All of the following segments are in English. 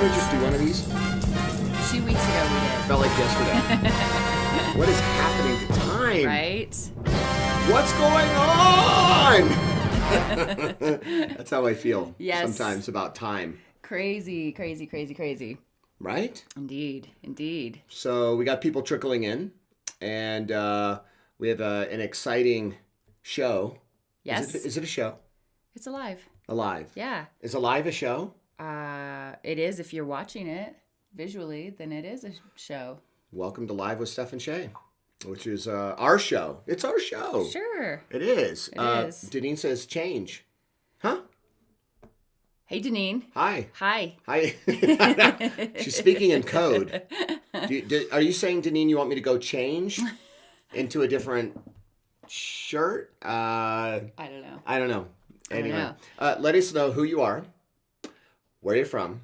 Didn't we just do one of these? 2 weeks ago we did. Felt like yesterday. What is happening to time? Right? What's going on? That's how I feel sometimes about time. Crazy, crazy, crazy, crazy. Right? Indeed, indeed. So we got people trickling in, and we have an exciting show. Yes. Is it a show? It's alive. Alive. Yeah. Is Alive a show? It is. If you're watching it visually, then it is a show. Welcome to Live with Stéph and Shay, which is our show. It's our show. Sure. It is. It is. Deneen says change. Huh? Hey, Deneen. Hi. Hi. Hi. She's speaking in code. Are you saying, Deneen, you want me to go change into a different shirt? I don't know. I don't know. Anyway, let us know who you are, where you're from,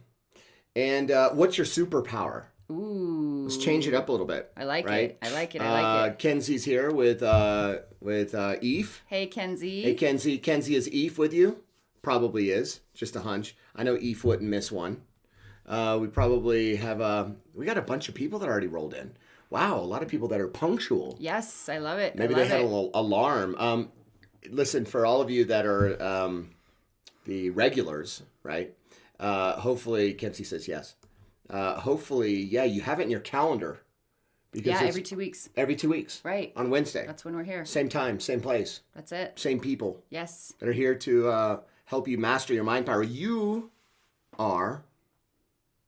and what's your superpower. Ooh. Let's change it up a little bit. I like right? it. I like it. I like it. Kenzie's here with Eve. Hey, Kenzie. Hey, Kenzie. Kenzie, is Eve with you? Probably is. Just a hunch. I know Eve wouldn't miss one. We probably have we got a bunch of people that already rolled in. Wow, a lot of people that are punctual. Yes, I love it. Maybe they had a little alarm. Listen, for all of you that are the regulars, right? Hopefully, Kenzie says yes. Hopefully, you have it in your calendar. Because every 2 weeks. Every 2 weeks. Right. On Wednesday. That's when we're here. Same time, same place. That's it. Same people. Yes. That are here to help you master your mind power. You are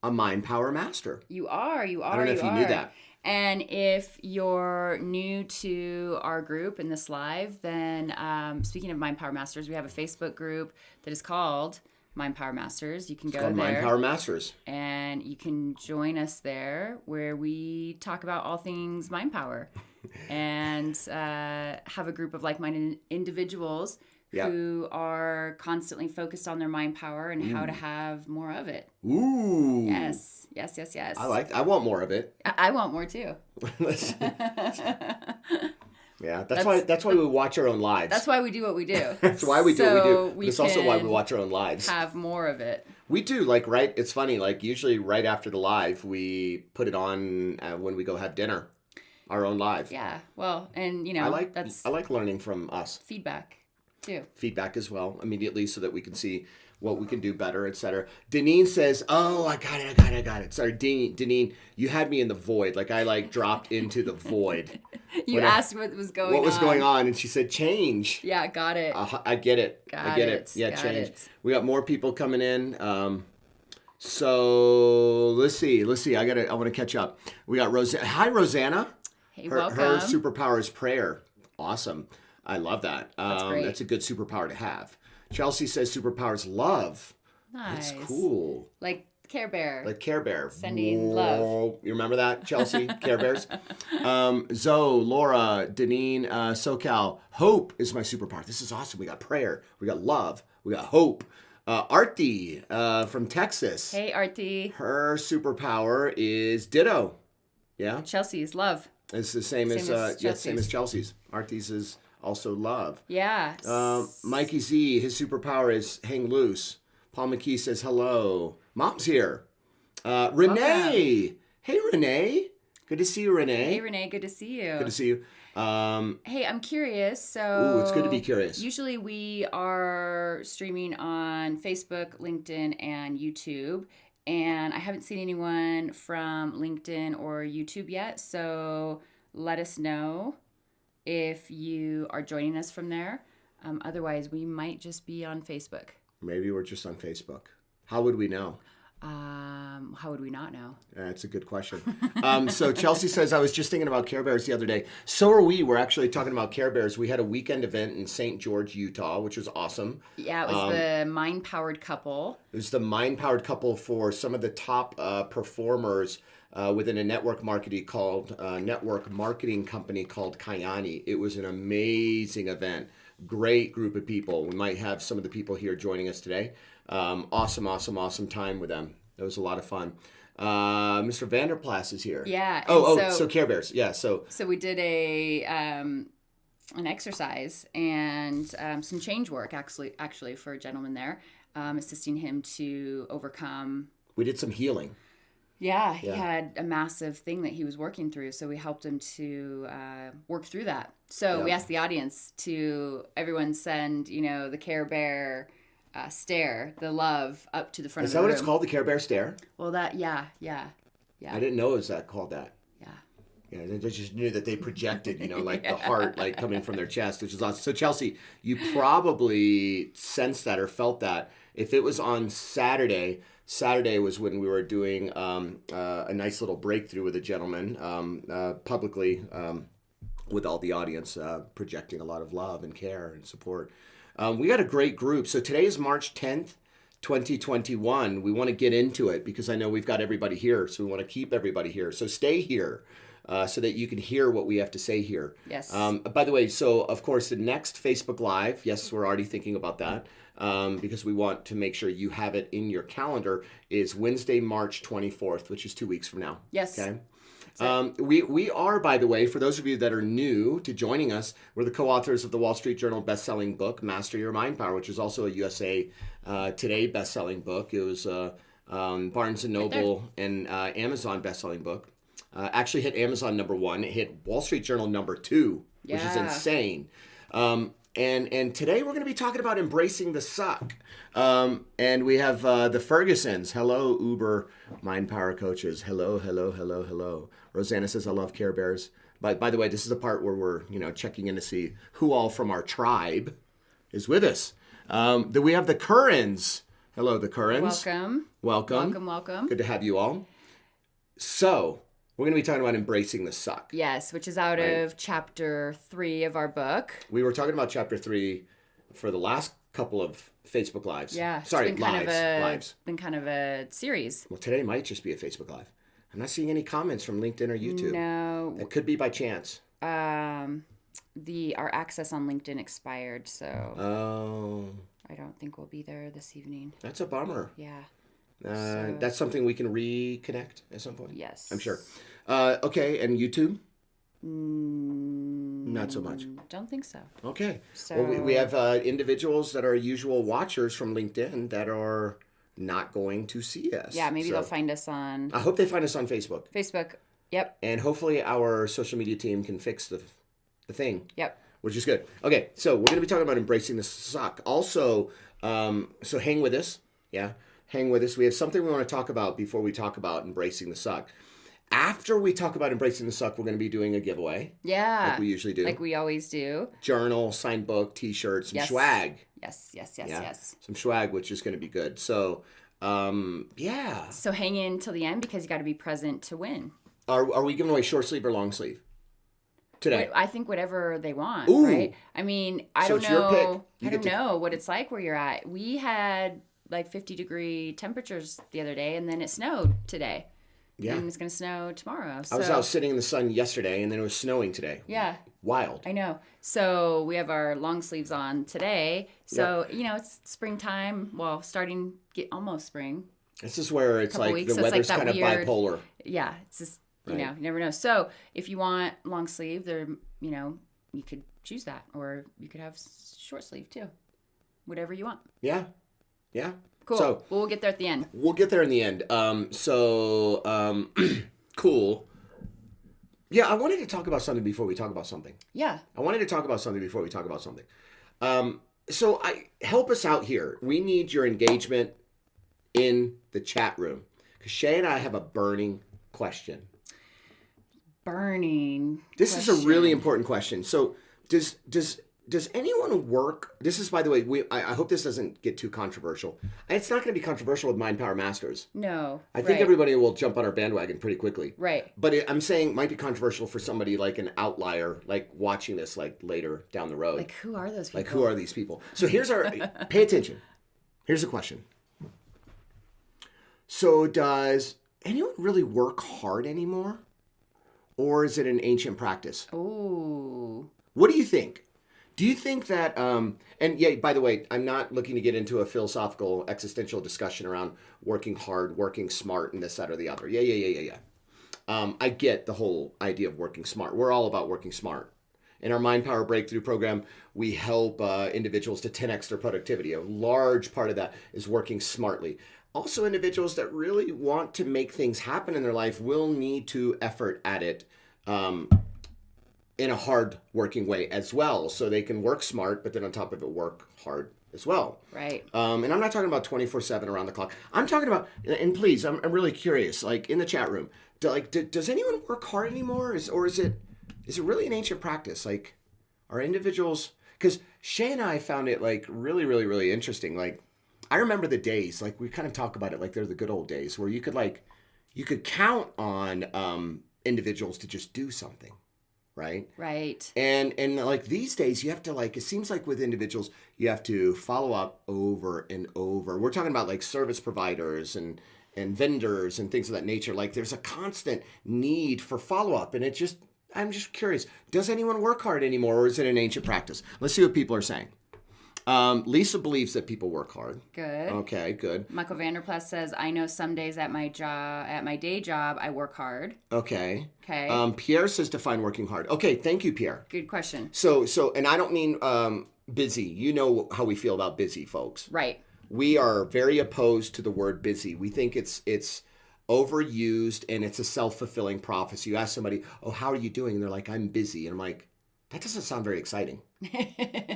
a mind power master. You are. I don't know if you knew that. And if you're new to our group in this live, then speaking of Mind Power Masters, we have a Facebook group that is called Mind Power Masters. You can go there. Mind Power Masters. And you can join us there where we talk about all things mind power and have a group of like-minded individuals who are constantly focused on their mind power and how to have more of it. Ooh. Yes. I want more of it. I want more too. Yeah, that's why we watch our own lives. That's why we do what we do. That's why we do what we do. But it's also why we can watch our own lives. have more of it. We do, right? It's funny, usually right after the live, we put it on when we go have dinner, our own live. Yeah, well, and I like learning from us. Feedback, too. Feedback as well, immediately, so that we can see what we can do better, etc. Deneen says, "Oh, I got it." Sorry, Deneen, you had me in the void. I dropped into the void. You asked what was going on. What was going on, and she said, "Change." Yeah, got it. I get it. Got I get it. it. Yeah, Got change. it. We got more people coming in. So let's see. I want to catch up. We got Rosanna. Hi, Rosanna. Hey, Her welcome. superpower is prayer. Awesome. I love that. That's great. That's a good superpower to have. Chelsea says superpower is love. Nice. That's cool. Like Care Bear. Like Care Bear. Sending love. You remember that, Chelsea? Care Bears? Zoe, Laura, Deneen, SoCal. Hope is my superpower. This is awesome. We got prayer. We got love. We got hope. Artie from Texas. Hey, Artie. Her superpower is ditto. Yeah? Chelsea's love. It's the same as Chelsea's. Artie's is also love. Yeah. Mikey Z, his superpower is hang loose. Paul McKee says hello. Mom's here. Renee. Welcome. Hey, Renee. Good to see you, Renee. Hey, Renee. Good to see you. Good to see you. Hey, I'm curious. So, ooh, it's good to be curious. Usually we are streaming on Facebook, LinkedIn, and YouTube. And I haven't seen anyone from LinkedIn or YouTube yet. So let us know if you are joining us from there. Otherwise, we might just be on Facebook. Maybe we're just on Facebook. How would we know? How would we not know? That's a good question. So Chelsea says, I was just thinking about Care Bears the other day. So are we. We're actually talking about Care Bears. We had a weekend event in St. George, Utah, which was awesome. Yeah, it was the mind-powered couple. It was the mind-powered couple for some of the top performers within a network marketing company called Kayani. It was an amazing event. Great group of people. We might have some of the people here joining us today. Awesome time with them. It was a lot of fun. Mr. Vanderplas is here. Yeah. So Care Bears. Yeah. So we did an exercise and some change work actually for a gentleman there, assisting him to overcome We did some healing. Yeah, he had a massive thing that he was working through, so we helped him to work through that. So we asked the audience to everyone send, the Care Bear stare, the love up to the front of the room. Is that what it's called, the Care Bear stare? Well, yeah. I didn't know it was called that. Yeah. Yeah, they just knew that they projected, like the heart, like coming from their chest, which is awesome. So Chelsea, you probably sensed that or felt that. If it was on Saturday was when we were doing a nice little breakthrough with a gentleman publicly with all the audience, projecting a lot of love and care and support. We got a great group. So today is March 10th, 2021. We want to get into it because I know we've got everybody here. So we want to keep everybody here. So stay here so that you can hear what we have to say here. Yes. By the way, so of course the next Facebook Live, yes, we're already thinking about that. Because we want to make sure you have it in your calendar, is Wednesday, March 24th, which is 2 weeks from now. Yes. Okay. We are, by the way, for those of you that are new to joining us, we're the co-authors of the Wall Street Journal best-selling book, Master Your Mindpower, which is also a USA Today best-selling book. It was Barnes & Noble and Amazon best-selling book. Actually hit Amazon #1. It hit Wall Street Journal #2, which is insane. And today we're going to be talking about embracing the suck. And we have the Fergusons. Hello, Uber Mindpower coaches. Hello. Rosanna says, I love Care Bears. By the way, this is the part where we're checking in to see who all from our tribe is with us. Then we have the Currans. Hello, the Currans. Welcome. Good to have you all. So we're going to be talking about embracing the suck. Yes, which is out of chapter 3 of our book. We were talking about chapter 3 for the last couple of Facebook Lives. Yeah. Sorry, lives. Lives. Been kind of a series. Well, today might just be a Facebook Live. I'm not seeing any comments from LinkedIn or YouTube. No. That could be by chance. Our access on LinkedIn expired, so I don't think we'll be there this evening. That's a bummer. Yeah. That's something we can reconnect at some point. Yes. I'm sure. Okay, and YouTube? Not so much. Don't think so. Okay. So well, we have individuals that are usual watchers from LinkedIn that are not going to see us. Yeah, maybe they'll find us on... I hope they find us on Facebook. Yep. And hopefully our social media team can fix the thing. Yep. Which is good. Okay, so we're going to be talking about embracing the suck. Also, so hang with us. Yeah, hang with us. We have something we want to talk about before we talk about embracing the suck. After we talk about embracing the suck, we're going to be doing a giveaway. Yeah. Like we usually do. Like we always do. Journal, signed book, t-shirts, some swag. Yes. Some swag, which is going to be good. So, yeah. So hang in till the end because you got to be present to win. Are we giving away short sleeve or long sleeve today? I think whatever they want, Ooh. Right? I mean, I don't it's your pick. I don't know what it's like where you're at. We had like 50-degree temperatures the other day, and then it snowed today. Yeah. And it's going to snow tomorrow. So. I was out sitting in the sun yesterday, and then it was snowing today. Yeah. Wild. I know. So we have our long sleeves on today. So, it's springtime. Well, almost spring. This is where it's like weeks, the weather's kind of bipolar. Yeah. It's just, you never know. So if you want long sleeve, you could choose that. Or you could have short sleeve too. Whatever you want. Yeah. Cool. So we'll get there at the end. We'll get there in the end. Cool. Yeah, I wanted to talk about something before we talk about something. Yeah. So help us out here. We need your engagement in the chat room. Because Shay and I have a burning question. This is a really important question. So does anyone work? This is, by the way, I hope this doesn't get too controversial. It's not going to be controversial with Mindpower Masters. No. I think everybody will jump on our bandwagon pretty quickly. Right. But I'm saying it might be controversial for somebody like an outlier, like watching this like later down the road. Like, who are those people? Like, who are these people? So pay attention. Here's the question. So does anyone really work hard anymore? Or is it an ancient practice? Ooh. What do you think? Do you think that, and yeah, by the way, I'm not looking to get into a philosophical, existential discussion around working hard, working smart, and this, that, or the other. Yeah. I get the whole idea of working smart. We're all about working smart. In our Mindpower Breakthrough program, we help individuals to 10x their productivity. A large part of that is working smartly. Also, individuals that really want to make things happen in their life will need to effort at it in a hard working way as well. So they can work smart, but then on top of it, work hard as well. Right. And I'm not talking about 24/7 around the clock. I'm talking about, and please, I'm really curious, like in the chat room, does anyone work hard anymore? Or is it really an ancient practice? Like, are individuals, because Shay and I found it like really, really, really interesting. Like, I remember the days, like we kind of talk about it like they're the good old days where you could count on individuals to just do something. Right. Right. And like these days you have to, like, it seems like with individuals, you have to follow up over and over. We're talking about like service providers and vendors and things of that nature. Like there's a constant need for follow up. And I'm just curious, does anyone work hard anymore, or is it an ancient practice? Let's see what people are saying. Lisa believes that people work hard. Good. Okay, good. Michael Vanderplus says, I know some days at my day job, I work hard. Okay. Okay. Pierre says define working hard. Okay, thank you, Pierre. Good question. So, and I don't mean busy. You know how we feel about busy, folks. Right. We are very opposed to the word busy. We think it's overused and it's a self-fulfilling prophecy. You ask somebody, oh, how are you doing? And they're like, I'm busy. And I'm like, that doesn't sound very exciting.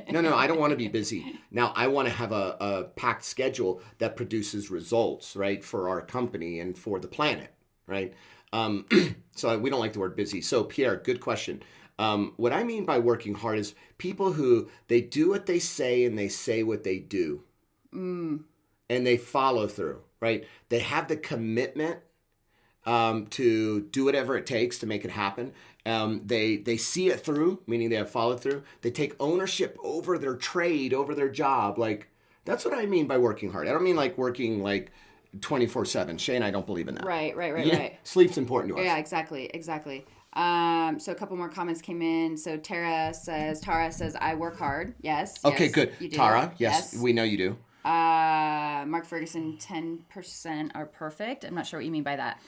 No, I don't want to be busy. Now, I want to have a packed schedule that produces results, right, for our company and for the planet, right? So we don't like the word busy. So, Pierre, good question. What I mean by working hard is people who, they do what they say and they say what they do. And they follow through, right? They have the commitment to do whatever it takes to make it happen. They see it through, meaning they have followed through. They take ownership over their trade, over their job. Like, that's what I mean by working hard. I don't mean like working like 24/7. Shay and I don't believe in that. Right. Sleep's important to us. Yeah, exactly. So a couple more comments came in. So Tara says, I work hard. Yes. Okay, yes, good. You do. Tara, yes, we know you do. Mark Ferguson, 10% are perfect. I'm not sure what you mean by that.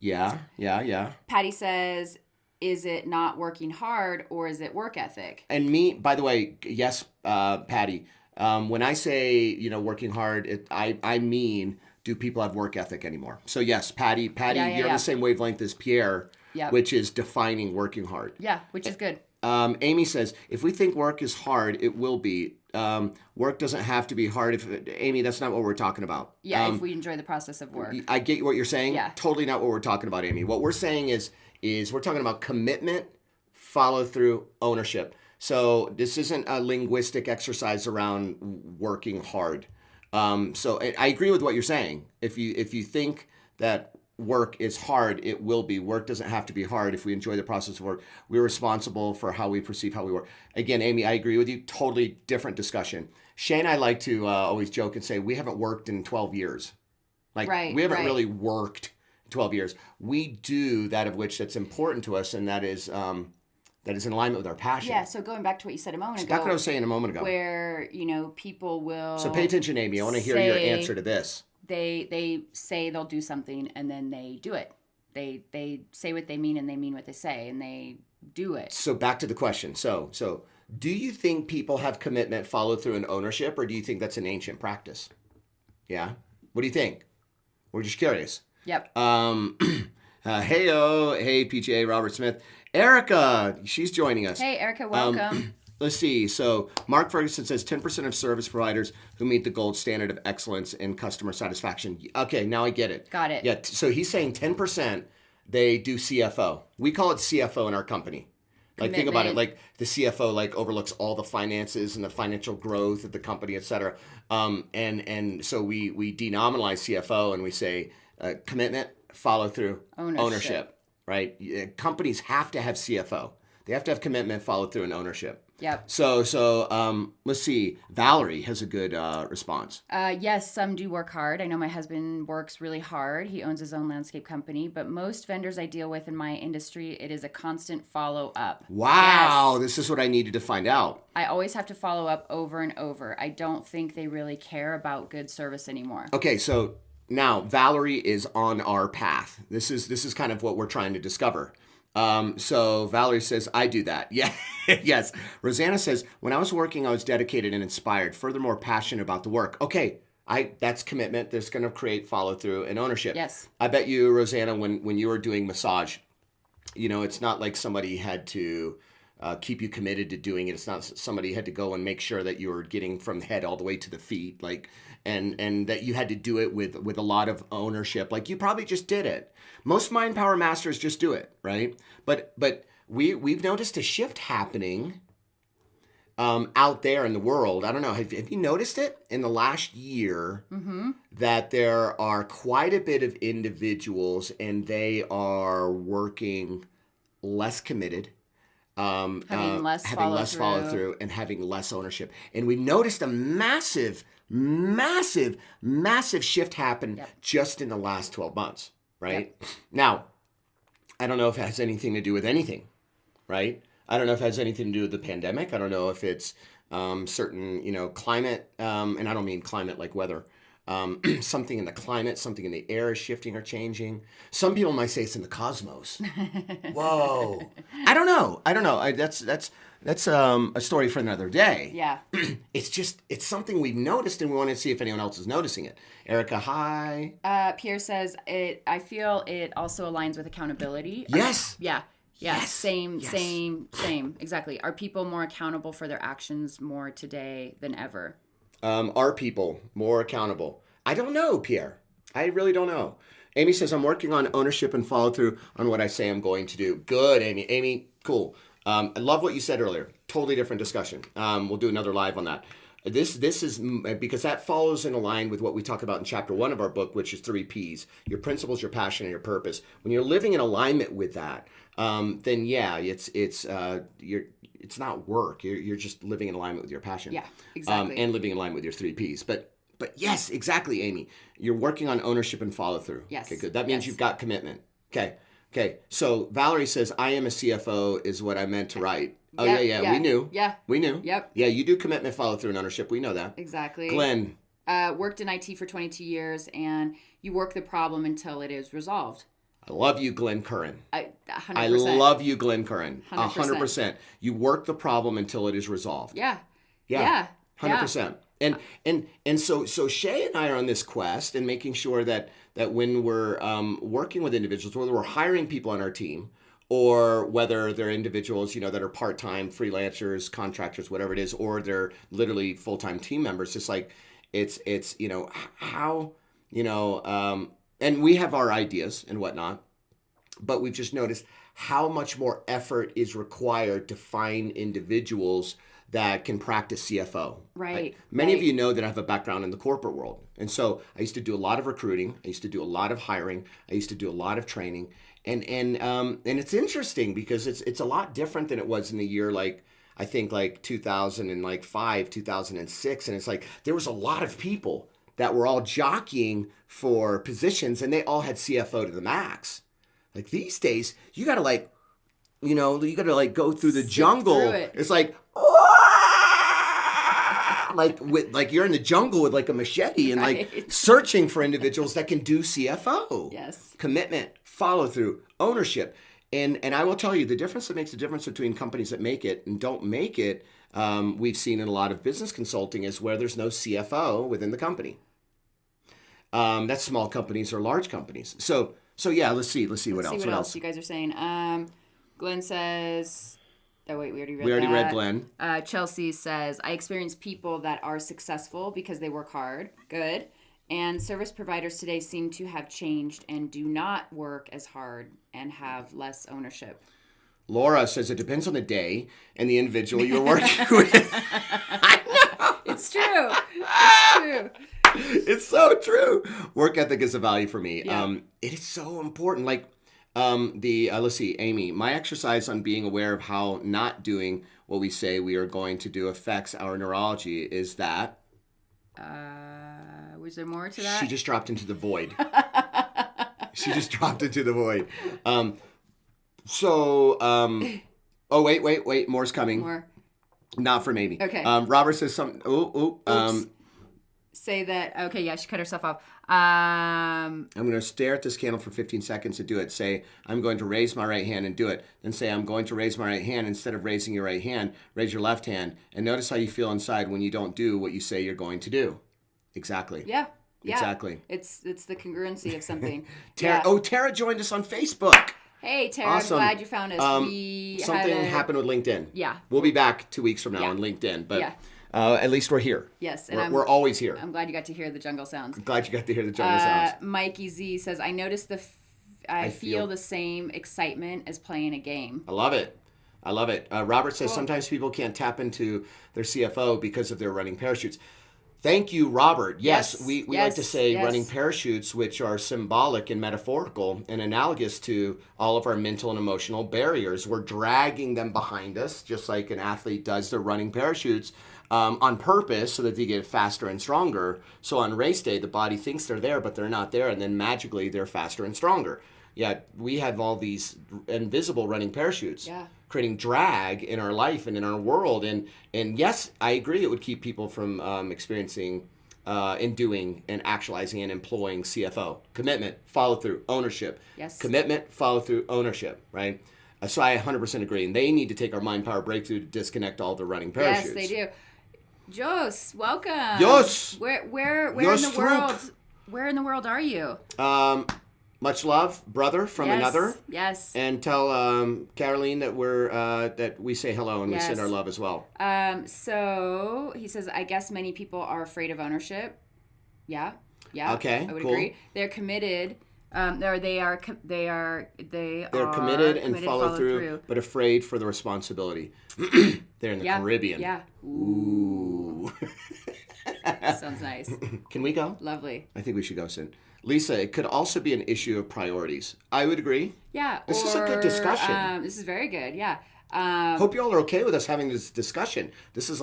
Yeah. Patty says, is it not working hard or is it work ethic? And me, by the way, yes, Patty. When I say, working hard, I mean, do people have work ethic anymore? So yes, Patty, you're on the same wavelength as Pierre, which is defining working hard. Yeah, which is good. Amy says, if we think work is hard, it will be. Work doesn't have to be hard. Amy, that's not what we're talking about. Yeah, if we enjoy the process of work. I get what you're saying. Yeah. Totally not what we're talking about, Amy. What we're saying is we're talking about commitment, follow through, ownership. So this isn't a linguistic exercise around working hard. So I agree with what you're saying. If you think that work is hard, it will be. Work doesn't have to be hard if we enjoy the process of work. We're responsible for how we perceive how we work. Again, Amy, I agree with you. Totally different discussion. Shay and I like to always joke and say we haven't worked in 12 years. Like, we haven't really worked in 12 years. We do that of which that's important to us, and that is in alignment with our passion. Yeah, so going back to what you said a moment ago. That's what I was saying a moment ago. Where, people will... So pay attention, Amy. I want to hear your answer to this. They say they'll do something, and then they do it. They say what they mean, and they mean what they say, and they do it. So back to the question. So do you think people have commitment, follow through, and ownership, or do you think that's an ancient practice? Yeah? What do you think? We're just curious. Yep. Hey PGA, Robert Smith. Erica, she's joining us. Hey, Erica, welcome. Let's see. So Mark Ferguson says 10% of service providers who meet the gold standard of excellence in customer satisfaction. Okay, now I get it. Got it. Yeah, so he's saying 10% they do CFO. We call it CFO in our company. Like, think about it. Like, the CFO overlooks all the finances and the financial growth of the company, et cetera. And so we denominalize CFO and we say commitment, follow through, ownership. Right? Companies have to have CFO. They have to have commitment, follow through, and ownership. Yep. So let's see. Valerie has a good response. Yes, some do work hard. I know my husband works really hard. He owns his own landscape company. But most vendors I deal with in my industry, it is a constant follow up. Wow. Yes. This is what I needed to find out. I always have to follow up over and over. I don't think they really care about good service anymore. Okay, so now Valerie is on our path. This is kind of what we're trying to discover. So Valerie says, I do that. Yeah. Yes. Rosanna says, when I was working, I was dedicated and inspired, furthermore, passionate about the work. Okay. That's commitment. That's going to create follow through and ownership. Yes. I bet you, Rosanna, when you were doing massage, it's not like somebody had to keep you committed to doing it. It's not somebody had to go and make sure that you were getting from the head all the way to the feet, like, and that you had to do it with a lot of ownership. Like you probably just did it. Most Mindpower masters just do it, right? But we've noticed a shift happening out there in the world. I don't know. Have you noticed it in the last year that there are quite a bit of individuals and they are working less committed, Having less follow through and having less ownership. And we noticed a massive shift happen just in the last 12 months, right? Yep. Now, I don't know if it has anything to do with anything, right? I don't know if it has anything to do with the pandemic. I don't know if it's certain, climate, and I don't mean climate like weather. Something in the climate, something in the air is shifting or changing. Some people might say it's in the cosmos. Whoa. I don't know. That's a story for another day. Yeah. It's something we've noticed and we want to see if anyone else is noticing it. Erica, hi. Pierre says, I feel it also aligns with accountability. Yes. Yeah. Yes. Same. Exactly. Are people more accountable for their actions more today than ever? Are people more accountable? I don't know, Pierre. I really don't know. Amy says, I'm working on ownership and follow through on what I say I'm going to do. Good, Amy. Amy, cool. I love what you said earlier. Totally different discussion. We'll do another live on that. This is because that follows in line with what we talk about in chapter 1 of our book, which is 3 Ps: your principles, your passion, and your purpose. When you're living in alignment with that, then yeah, it's not work. You're just living in alignment with your passion. Yeah, exactly. And living in line with your 3 Ps. But yes, exactly, Amy. You're working on ownership and follow through. Yes. Okay, good. That means you've got commitment. Okay. So Valerie says, I am a CFO is what I meant to write. Oh, yeah. We knew. Yeah. We knew. Yep. Yeah, you do commitment, follow through, and ownership. We know that. Exactly. Glenn. Worked in IT for 22 years, and you work the problem until it is resolved. I love you, Glenn Curran. 100%. I love you, Glenn Curran. 100%. 100%. You work the problem until it is resolved. Yeah. 100%. And so Shay and I are on this quest and making sure that when we're working with individuals, whether we're hiring people on our team or whether they're individuals, that are part-time freelancers, contractors, whatever it is, or they're literally full-time team members, it's like, it's how, and we have our ideas and whatnot, but we've just noticed how much more effort is required to find individuals that can practice CFO. Right. Many of you know that I have a background in the corporate world. And so I used to do a lot of recruiting. I used to do a lot of hiring. I used to do a lot of training. And it's interesting because it's a lot different than it was in the year I think 2005, 2006. And it's like there was a lot of people that were all jockeying for positions and they all had CFO to the max. Like these days, you got to go through the jungle. It's like you're in the jungle with a machete and searching for individuals that can do CFO. Yes. Commitment, follow through, ownership. And I will tell you the difference that makes the difference between companies that make it and don't make it, we've seen in a lot of business consulting is where there's no CFO within the company. That's small companies or large companies. So yeah, let's see what else you guys are saying. Glenn says, oh wait, we already read Glenn. Chelsea says, I experience people that are successful because they work hard. Good. And service providers today seem to have changed and do not work as hard and have less ownership. Laura says it depends on the day and the individual you're working with. I know. It's true. It's so true. Work ethic is a value for me. Yeah. It is so important. Let's see, Amy, my exercise on being aware of how not doing what we say we are going to do affects our neurology is that. Was there more to that? She just dropped into the void. Oh, wait. More's coming. More. Not from Amy. Okay. Robert says something. say that. Okay, yeah, she cut herself off. I'm going to stare at this candle for 15 seconds to do it. Say, I'm going to raise my right hand and do it. Then say, I'm going to raise my right hand. Instead of raising your right hand, raise your left hand. And notice how you feel inside when you don't do what you say you're going to do. Exactly. Yeah. Exactly. It's the congruency of something. Tara, Tara joined us on Facebook. Hey, Tara, Awesome. I'm glad you found us. Something happened with LinkedIn. Yeah. We'll be back 2 weeks from now on LinkedIn, but at least we're here. Yes. And we're always here. I'm glad you got to hear the jungle sounds. I'm glad you got to hear the jungle sounds. Mikey Z says, I noticed I feel the same excitement as playing a game. I love it. Robert says sometimes people can't tap into their CFO because of their running parachutes. Thank you, Robert. Yes, we like to say running parachutes, which are symbolic and metaphorical and analogous to all of our mental and emotional barriers. We're dragging them behind us, just like an athlete does their running parachutes on purpose so that they get faster and stronger. So on race day, the body thinks they're there, but they're not there, and then magically they're faster and stronger. Yeah, we have all these invisible running parachutes. Yeah. Creating drag in our life and in our world. And yes, I agree it would keep people from experiencing and doing and actualizing and employing CFO. Commitment, follow through, ownership. Yes. Commitment, follow through, ownership, right? So I 100% agree. And they need to take our Mindpower breakthrough to disconnect all the running parachutes. Yes, they do. Jos, welcome. Jos! Where in Jos the world? Where in the world are you? Much love, brother from another. Yes. And tell Caroline that we say hello and we send our love as well. So he says, I guess many people are afraid of ownership. Yeah. Okay. I would cool. agree. They're committed. They're committed and follow through, but afraid for the responsibility. They're in the Caribbean. Yeah. Ooh. Sounds nice. Can we go? Lovely. I think we should go soon. Lisa, it could also be an issue of priorities. I would agree. Yeah. This is a good discussion. This is very good. Yeah. Hope you all are okay with us having this discussion. This is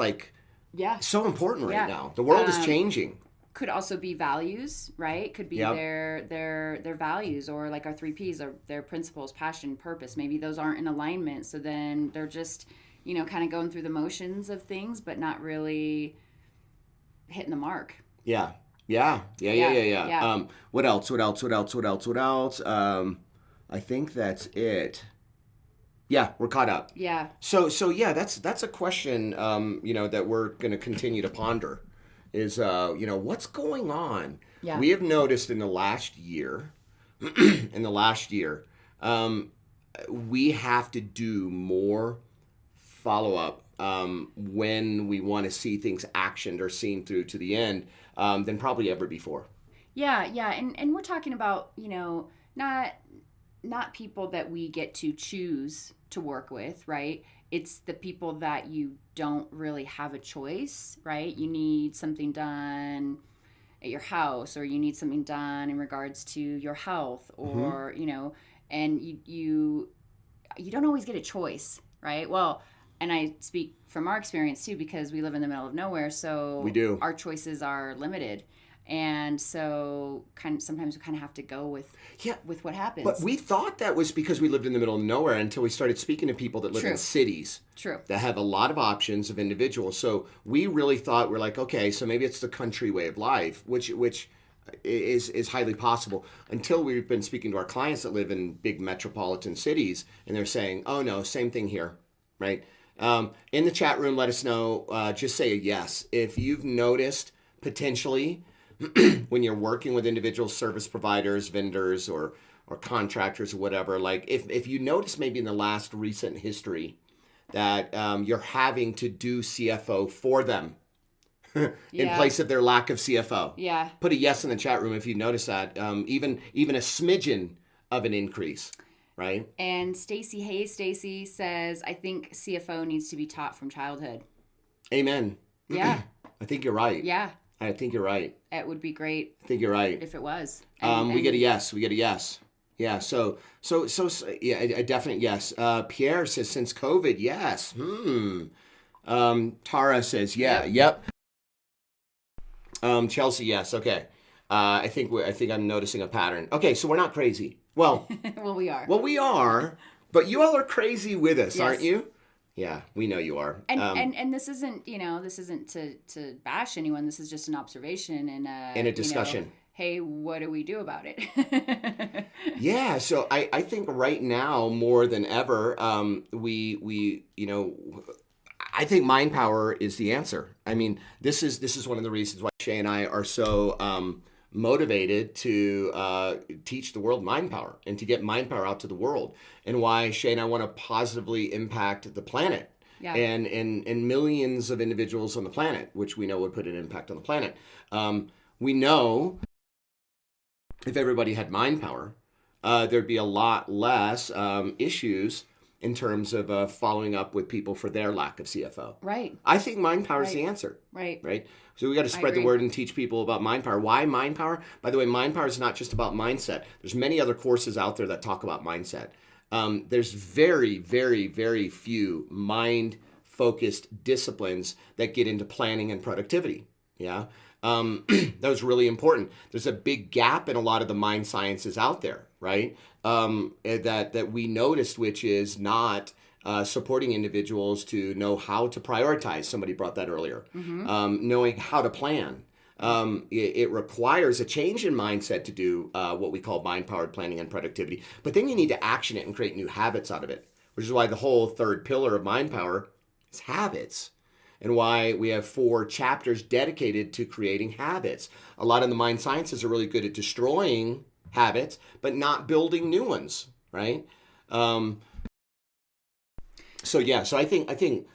so important right now. The world is changing. Could also be values, right? Could be their values, or like our 3 Ps, or their principles, passion, purpose. Maybe those aren't in alignment, so then they're just, kind of going through the motions of things, but not really hitting the mark. Yeah. What else? I think that's it. Yeah, we're caught up. Yeah. So yeah, that's a question that we're going to continue to ponder is what's going on? Yeah. We have noticed in the last year we have to do more follow-up when we want to see things actioned or seen through to the end than probably ever before. Yeah, and we're talking about not people that we get to choose to work with, right? It's the people that you don't really have a choice, right? You need something done at your house, or you need something done in regards to your health, or and you don't always get a choice, right? Well, and I speak from our experience too, because we live in the middle of nowhere, so we do. Our choices are limited, and so sometimes we kind of have to go with what happens. But we thought that was because we lived in the middle of nowhere until we started speaking to people that live in cities. True. That have a lot of options of individuals. So we really thought, we're like, okay, so maybe it's the country way of life, which is highly possible, until we've been speaking to our clients that live in big metropolitan cities, and they're saying, oh no, same thing here, right? In the chat room, let us know, just say a yes. If you've noticed potentially when you're working with individual service providers, vendors, or contractors or whatever, like if you notice maybe in the last recent history that you're having to do CFO for them in place of their lack of CFO. Yeah. Put a yes in the chat room if you notice that. Even a smidgen of an increase. Right. And Stacy says, I think CFO needs to be taught from childhood. Amen. Yeah. I think you're right. Yeah. I think you're right. It would be great. I think you're right. If it was. We get a yes. Yeah. So yeah, a definite yes. Pierre says since COVID, yes. Tara says Yep. Chelsea, yes. Okay. I think I'm noticing a pattern. Okay, so we're not crazy. Well, we are. Well, we are, but you all are crazy with us, aren't you? Yeah, we know you are. And this isn't, this isn't to bash anyone. This is just an observation and In a discussion. Hey, what do we do about it? Yeah, so I think right now more than ever, I think mind power is the answer. I mean, this is one of the reasons why Shay and I are so motivated to teach the world mind power and to get mind power out to the world, and why Shay and I want to positively impact the planet. Yeah. And millions of individuals on the planet, which we know would put an impact on the planet. We know if everybody had mind power, there'd be a lot less issues in terms of following up with people for their lack of CFO. Right. I think mind power is the answer. Right. Right. So we got to spread the word and teach people about mind power. Why mind power? By the way, mind power is not just about mindset. There's many other courses out there that talk about mindset. There's very, very, very few mind-focused disciplines that get into planning and productivity. Yeah. That was really important. There's a big gap in a lot of the mind sciences out there, right? That we noticed, which is not supporting individuals to know how to prioritize. Somebody brought that earlier. Knowing how to plan. It requires a change in mindset to do what we call mind-powered planning and productivity. But then you need to action it and create new habits out of it, which is why the whole third pillar of mind power is habits. And why we have 4 chapters dedicated to creating habits. A lot of the mind sciences are really good at destroying habits, but not building new ones, right? So I think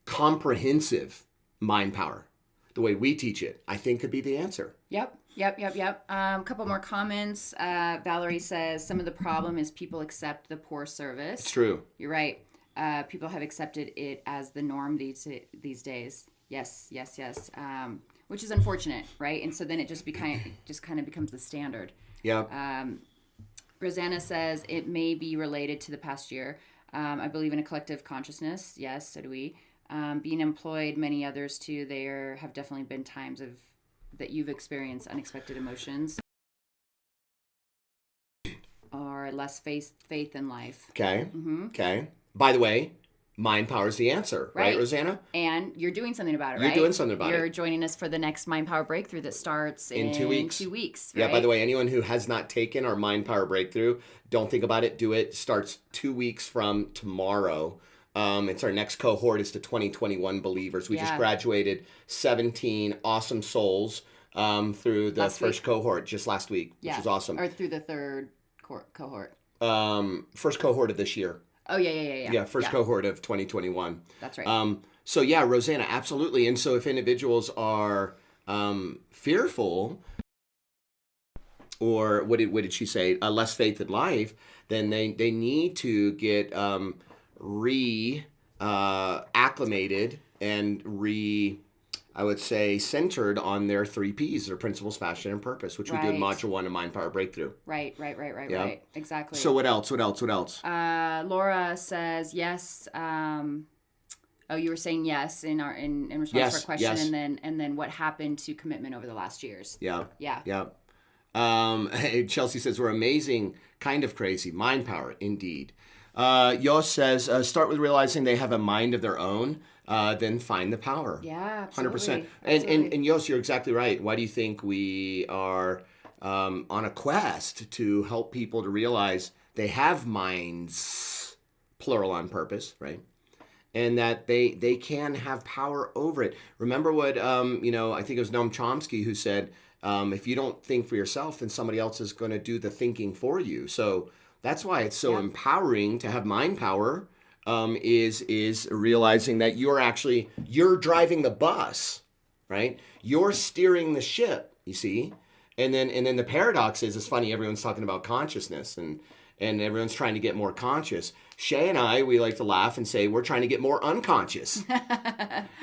comprehensive mind power, the way we teach it, I think could be the answer. Yep. A couple more comments. Valerie says, some of the problem is people accept the poor service. It's true. You're right. People have accepted it as the norm these days. Yes. Which is unfortunate, right? And so then it just kind of becomes the standard. Yeah. Rosanna says it may be related to the past year. I believe in a collective consciousness. Yes, so do we. Being employed, many others too. There have definitely been times that you've experienced unexpected emotions or less faith in life. Okay. Okay. By the way, mind power is the answer, right, Rosanna? And you're doing something about it, right? You're doing something about it. You're joining us for the next Mind Power Breakthrough that starts in 2 weeks. 2 weeks, right? Yeah, by the way, anyone who has not taken our Mind Power Breakthrough, don't think about it, do it. Starts 2 weeks from tomorrow. It's our next cohort. It's the 2021 believers. We just graduated 17 awesome souls through the first cohort just last week, which was awesome. Or through the third cohort. First cohort of this year. Oh, yeah. Yeah, first cohort of 2021. That's right. So, yeah, Rosanna, absolutely. And so if individuals are fearful, or what did she say, less faith in life, then they need to get acclimated and I would say, centered on their 3 Ps, their principles, passion, and purpose, which we do in Module 1 of Mind Power Breakthrough. Right. Exactly. So what else? Laura says yes. You were saying yes in response to our question, yes. and then what happened to commitment over the last years? Yeah. Chelsea says we're amazing, kind of crazy. Mind power, indeed. Jos says start with realizing they have a mind of their own. Then find the power. Yeah, 100%. And Jos, you're exactly right. Why do you think we are on a quest to help people to realize they have minds, plural on purpose, right? And that they can have power over it. Remember what, I think it was Noam Chomsky who said, if you don't think for yourself, then somebody else is going to do the thinking for you. So that's why it's so empowering to have mind power. Is realizing that you're driving the bus, right? You're steering the ship, you see? And then the paradox is, it's funny, everyone's talking about consciousness and everyone's trying to get more conscious. Shay and I, we like to laugh and say we're trying to get more unconscious,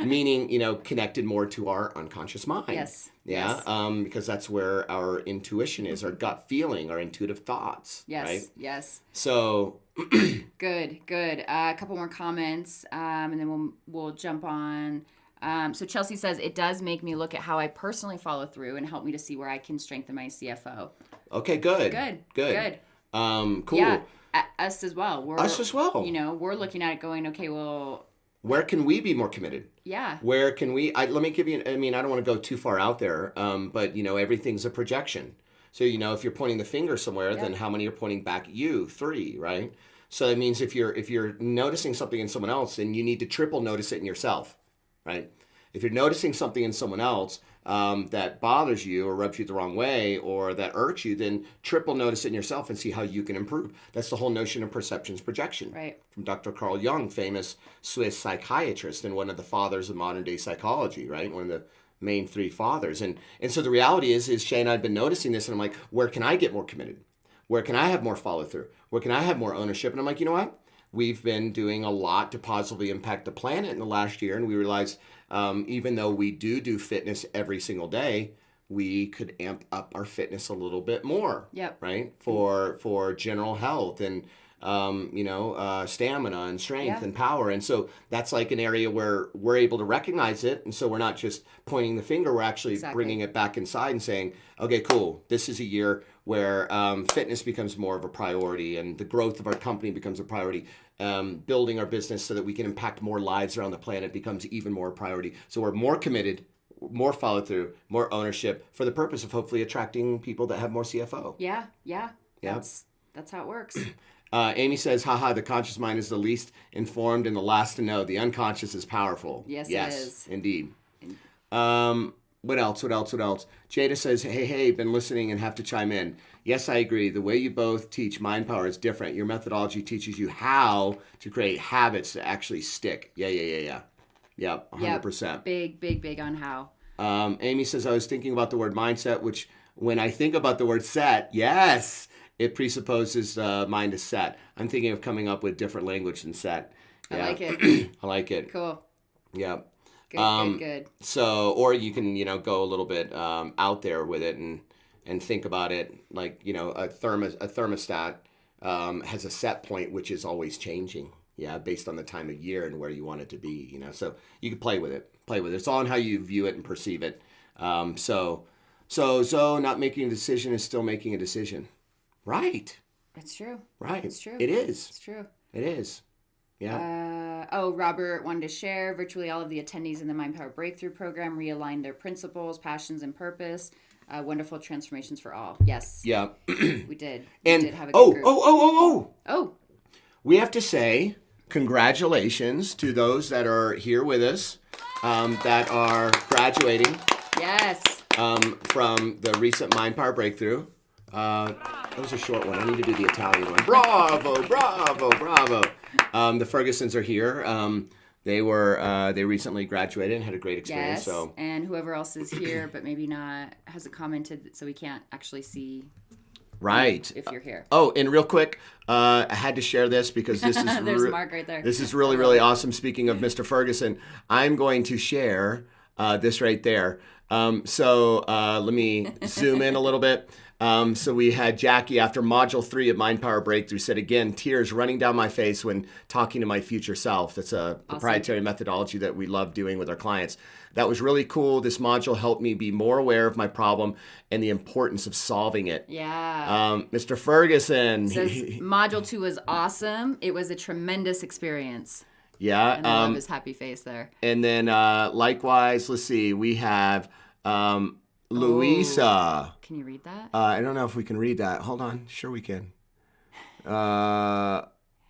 meaning, connected more to our unconscious mind. Yes. Yeah. Yes. Because that's where our intuition is, our gut feeling, our intuitive thoughts. Yes. Right? Yes. So. Good. A couple more comments, and then we'll jump on. So Chelsea says, it does make me look at how I personally follow through and help me to see where I can strengthen my CFO. Okay, good. Cool. Yeah, us as well. Us as well. We're looking at it going, okay, well, Where can we be more committed? Yeah. Where can we, let me give you, I don't want to go too far out there, but everything's a projection. So, if you're pointing the finger somewhere, then how many are pointing back at you? 3, right? So that means if you're noticing something in someone else, then you need to triple notice it in yourself, right? If you're noticing something in someone else that bothers you or rubs you the wrong way or that irks you, then triple notice it in yourself and see how you can improve. That's the whole notion of perception's projection. Right. From Dr. Carl Jung, famous Swiss psychiatrist and one of the fathers of modern day psychology, right? One of the main 3 fathers. And so the reality is Shay and I have been noticing this, and I'm like, where can I get more committed? Where can I have more follow through? Where can I have more ownership? And I'm like, you know what? We've been doing a lot to positively impact the planet in the last year, and we realized even though we do fitness every single day, we could amp up our fitness a little bit more. Yep. Right? For general health and stamina and strength and power. And so that's like an area where we're able to recognize it. And so we're not just pointing the finger, we're actually bringing it back inside and saying, okay, cool. This is a year where fitness becomes more of a priority and the growth of our company becomes a priority. Building our business so that we can impact more lives around the planet becomes even more a priority. So we're more committed, more follow through, more ownership for the purpose of hopefully attracting people that have more CFO. Yeah. That's how it works. Amy says, haha, the conscious mind is the least informed and the last to know. The unconscious is powerful. Yes, it is. Indeed. What else? Jada says, hey, been listening and have to chime in. Yes, I agree. The way you both teach Mindpower is different. Your methodology teaches you how to create habits to actually stick. Yeah. Yep, 100%. Big on how. Amy says, I was thinking about the word mindset, which when I think about the word set, yes, it presupposes mind is set. I'm thinking of coming up with different language than set. Yeah. I like it. I like it. Cool. Yeah. Good. So, or you can, go a little bit out there with it and think about it like, a thermostat has a set point, which is always changing. Yeah. Based on the time of year and where you want it to be, so you can play with it. It's all on how you view it and perceive it. So not making a decision is still making a decision. Right. It's true. Right. It's true. It is. It's true. It is. Yeah. Robert wanted to share virtually all of the attendees in the Mindpower Breakthrough Program realigned their principles, passions, and purpose. Wonderful transformations for all. Yes. Yeah. We did. And did have a good group. Oh. We have to say congratulations to those that are here with us, that are graduating. Yes. From the recent Mindpower Breakthrough. That was a short one. I need to do the Italian one. Bravo. The Fergusons are here. They recently graduated and had a great experience. Yes, so. And whoever else is here, but maybe not, hasn't commented, so we can't actually see. Right. If you're here. And real quick, I had to share this because this is there's Mark right there. This is really awesome. Speaking of Mr. Ferguson, I'm going to share this right there. Let me zoom in a little bit. So we had Jackie after module 3 of Mindpower Breakthrough said, again, tears running down my face when talking to my future self. That's a proprietary methodology that we love doing with our clients. That was really cool. This module helped me be more aware of my problem and the importance of solving it. Yeah. Mr. Ferguson. Says module 2 was awesome. It was a tremendous experience. Yeah. And I love his happy face there. And then likewise, let's see, we have Louisa. Can you read that? I don't know if we can read that. Hold on. Sure we can.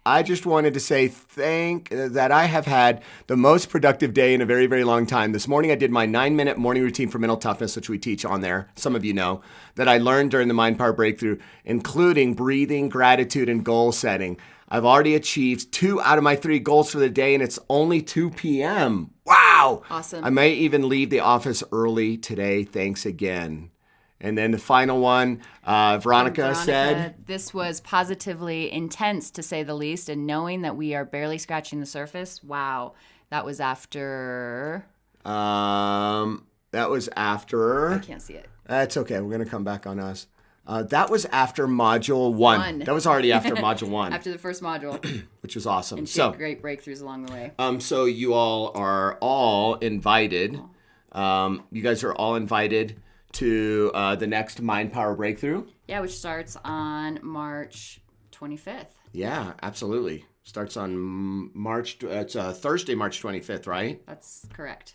I just wanted to say that I have had the most productive day in a very, very long time. This morning I did my 9-minute morning routine for mental toughness, which we teach on there. Some of you know that I learned during the Mindpower Breakthrough, including breathing, gratitude, and goal setting. I've already achieved 2 out of my 3 goals for the day, and it's only 2 p.m. Wow. Awesome. I may even leave the office early today. Thanks again. And then the final one, Veronica said, this was positively intense, to say the least, and knowing that we are barely scratching the surface. Wow. That was after... I can't see it. That's okay. We're going to come back on us. That was after module 1. That was already after module 1. After the first module. Which was awesome. And she had great breakthroughs along the way. So you all are all invited. You guys are all invited to the next Mindpower Breakthrough. Yeah, which starts on March 25th. Yeah, absolutely. Starts on March. It's Thursday, March 25th, right? That's correct.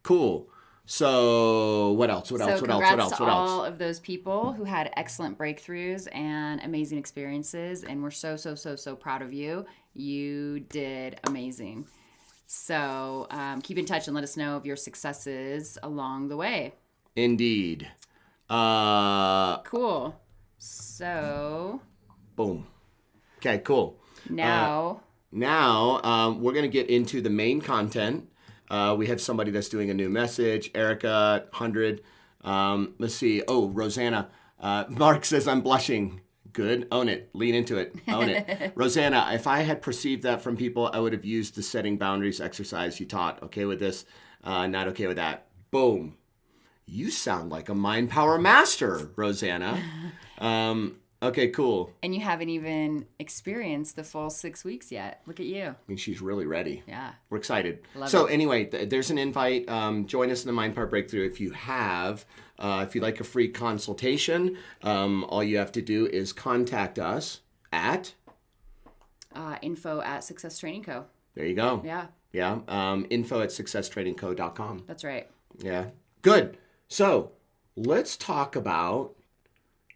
Cool. So what else? Congrats to all of those people who had excellent breakthroughs and amazing experiences, and we're so proud of you. You did amazing. So keep in touch and let us know of your successes along the way. Indeed. Cool. So. Boom. Okay, cool. Now we're going to get into the main content. We have somebody that's doing a new message. Erica, 100. Let's see. Oh, Rosanna. Mark says, I'm blushing. Good. Own it. Lean into it. Own it. Rosanna, if I had perceived that from people, I would have used the setting boundaries exercise you taught. Okay with this? Not okay with that. Boom. You sound like a Mindpower master, Rosanna. Okay, cool. And you haven't even experienced the full 6 weeks yet. Look at you. I mean, she's really ready. Yeah. We're excited. Love so it. Anyway, there's an invite. Join us in the Mindpower Breakthrough. If you have, if you'd like a free consultation, all you have to do is contact us at... info@Success Training Co. There you go. Yeah. Yeah. info@successtrainingco.com. That's right. Yeah. Good. So let's talk about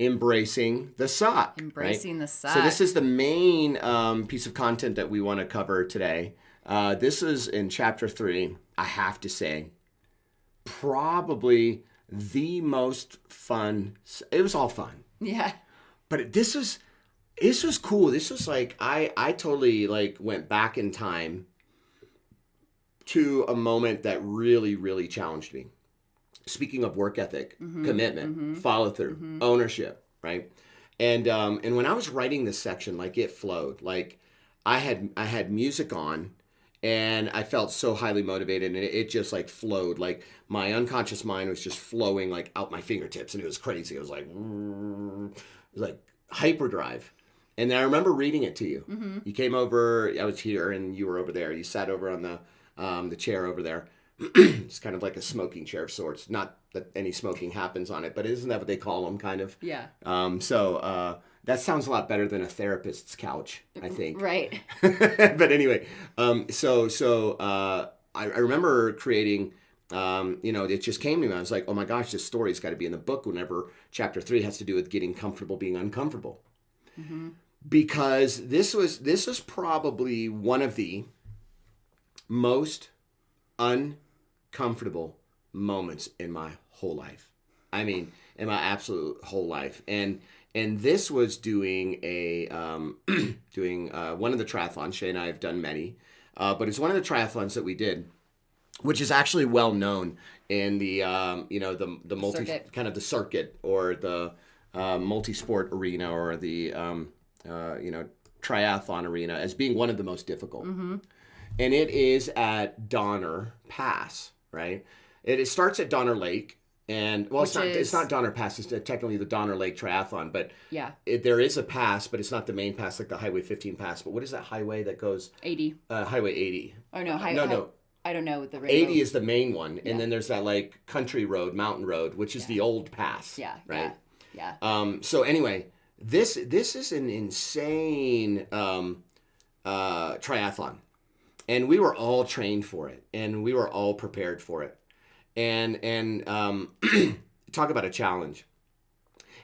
embracing the suck. Embracing the suck. So this is the main piece of content that we want to cover today. This is in chapter 3. I have to say, probably the most fun. It was all fun. Yeah. But this was cool. This was like I totally like went back in time to a moment that really, really challenged me. Speaking of work ethic, commitment, follow through, ownership, right? And when I was writing this section, like it flowed. Like I had music on, and I felt so highly motivated, and it just like flowed. Like my unconscious mind was just flowing like out my fingertips, and it was crazy. It was like hyperdrive. And then I remember reading it to you. You came over. I was here, and you were over there. You sat over on the chair over there. It's kind of like a smoking chair of sorts. Not that any smoking happens on it, but isn't that what they call them, kind of? Yeah. So that sounds a lot better than a therapist's couch, I think. Right. But anyway, I remember creating, it just came to me. I was like, oh my gosh, this story's got to be in the book whenever chapter 3 has to do with getting comfortable being uncomfortable. Because this was probably one of the most uncomfortable moments in my whole life. I mean, in my absolute whole life. And this was doing one of the triathlons. Shay and I have done many, but it's one of the triathlons that we did, which is actually well known in the the multi circuit. Kind of the circuit or the multi-sport arena or the triathlon arena as being one of the most difficult. And it is at Donner Pass, right? It starts at Donner Lake, and it's not Donner Pass. It's technically the Donner Lake Triathlon, but yeah, there is a pass, but it's not the main pass like the Highway 15 pass. But what is that highway that goes? 80. Highway 80. Oh no, no. I don't know what the 80 is the main one, and then there's that like country road, mountain road, which is the old pass. Yeah. Right. Yeah. So anyway, this is an insane triathlon. And we were all trained for it, and we were all prepared for it. And talk about a challenge.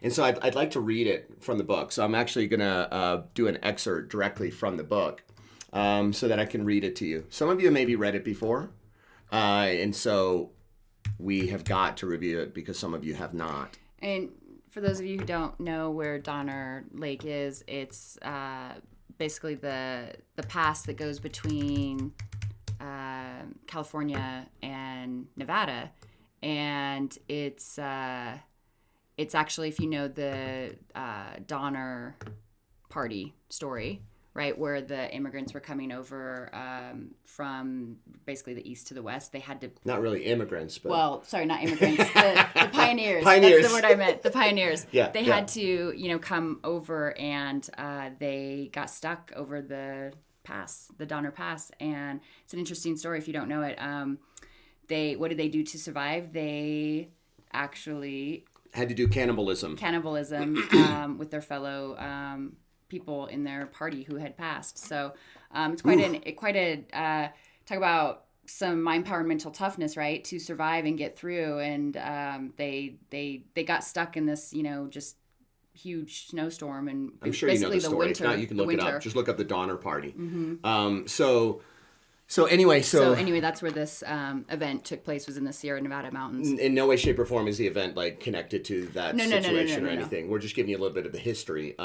And so I'd like to read it from the book. So I'm actually going to do an excerpt directly from the book so that I can read it to you. Some of you maybe read it before, and so we have got to review it because some of you have not. And for those of you who don't know where Donner Lake is, it's basically the pass that goes between California and Nevada, and it's actually, if you know the Donner Party story, right, where the immigrants were coming over from basically the east to the west, they had to... Not really immigrants, but... Well, sorry, not immigrants, the pioneers. Pioneers. That's the word I meant, the pioneers. They had to, come over, and they got stuck over the pass, the Donner Pass, and it's an interesting story if you don't know it. What did they do to survive? They actually... had to do cannibalism with their fellow people in their party who had passed. So it's quite a talk about some mind power and mental toughness, right, to survive and get through. And they got stuck in this, just huge snowstorm, and I'm sure you know the story. Winter, if not, you can look it up. Just look up the Donner Party. Mm-hmm. So anyway, that's where this event took place, was in the Sierra Nevada mountains. In no way, shape, or form is the event like connected to that situation or anything. No. We're just giving you a little bit of the history.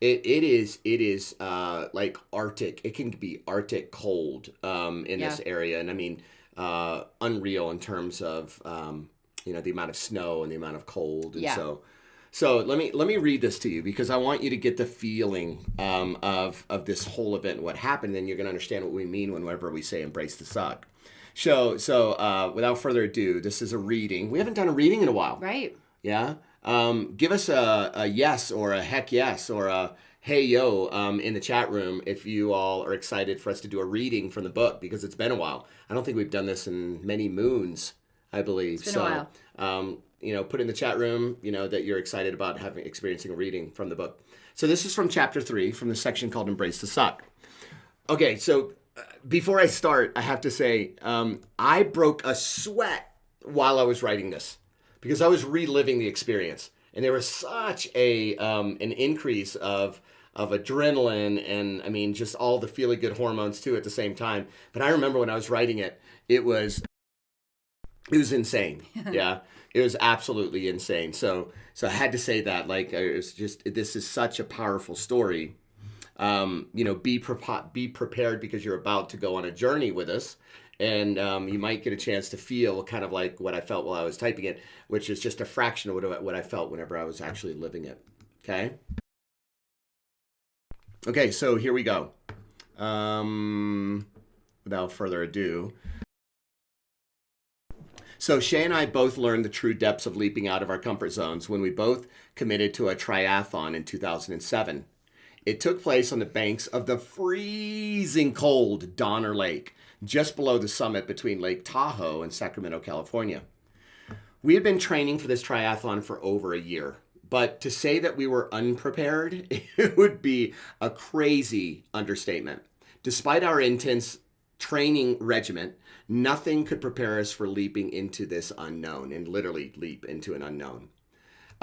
It is like Arctic. It can be Arctic cold in this area, and I mean unreal in terms of the amount of snow and the amount of cold, and So let me read this to you, because I want you to get the feeling of this whole event and what happened, and you're going to understand what we mean whenever we say embrace the suck. So without further ado, this is a reading. We haven't done a reading in a while. Right. Yeah? Give us a yes or a heck yes or a hey yo in the chat room if you all are excited for us to do a reading from the book, because it's been a while. I don't think we've done this in many moons, I believe. It's been a while. Put in the chat room, that you're excited about experiencing a reading from the book. So this is from chapter 3, from the section called Embrace the Suck. Okay, so before I start, I have to say, I broke a sweat while I was writing this, because I was reliving the experience. And there was such an increase of adrenaline and, I mean, just all the feeling-good hormones, too, at the same time. But I remember when I was writing it, it was insane. Yeah. It was absolutely insane. So I had to say that, like, this is such a powerful story. Be prepared, because you're about to go on a journey with us, and you might get a chance to feel kind of like what I felt while I was typing it, which is just a fraction of what I felt whenever I was actually living it. Okay. Okay. So here we go. Without further ado. So Shay and I both learned the true depths of leaping out of our comfort zones when we both committed to a triathlon in 2007. It took place on the banks of the freezing cold Donner Lake, just below the summit between Lake Tahoe and Sacramento, California. We had been training for this triathlon for over a year, but to say that we were unprepared, it would be a crazy understatement. Despite our intense training regiment, nothing could prepare us for leaping into this unknown, and literally leap into an unknown.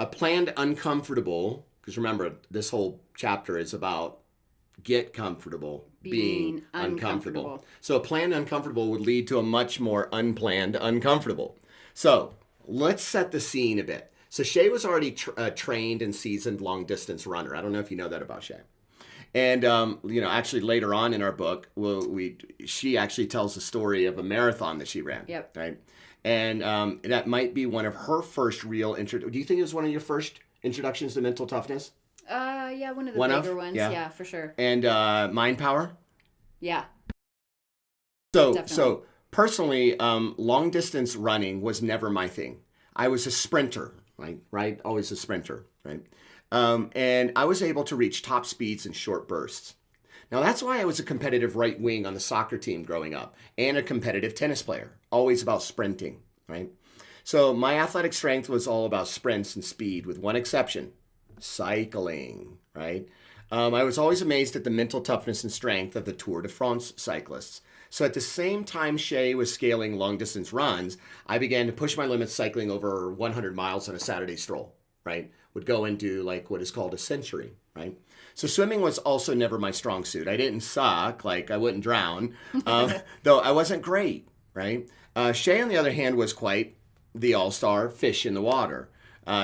A planned uncomfortable, because remember, this whole chapter is about get comfortable, being uncomfortable. So a planned uncomfortable would lead to a much more unplanned uncomfortable. So let's set the scene a bit. So Shay was already trained and seasoned long distance runner. I don't know if you know that about Shay. And, actually later on in our book, she actually tells the story of a marathon that she ran. Yep. Right. And that might be one of her first real do you think it was one of your first introductions to mental toughness? Yeah, one of the bigger ones. Yeah, for sure. And Mindpower? Yeah. So personally, long distance running was never my thing. I was a sprinter, right? Always a sprinter, right? And I was able to reach top speeds in short bursts. Now, that's why I was a competitive right wing on the soccer team growing up, and a competitive tennis player, always about sprinting, right? So my athletic strength was all about sprints and speed, with one exception, cycling, right? I was always amazed at the mental toughness and strength of the Tour de France cyclists. So at the same time Shay was scaling long distance runs, I began to push my limits cycling over 100 miles on a Saturday stroll, right? Would go and do like what is called a century, right? So swimming was also never my strong suit. I didn't suck, like I wouldn't drown, though I wasn't great, right? Shay, on the other hand, was quite the all-star fish in the water.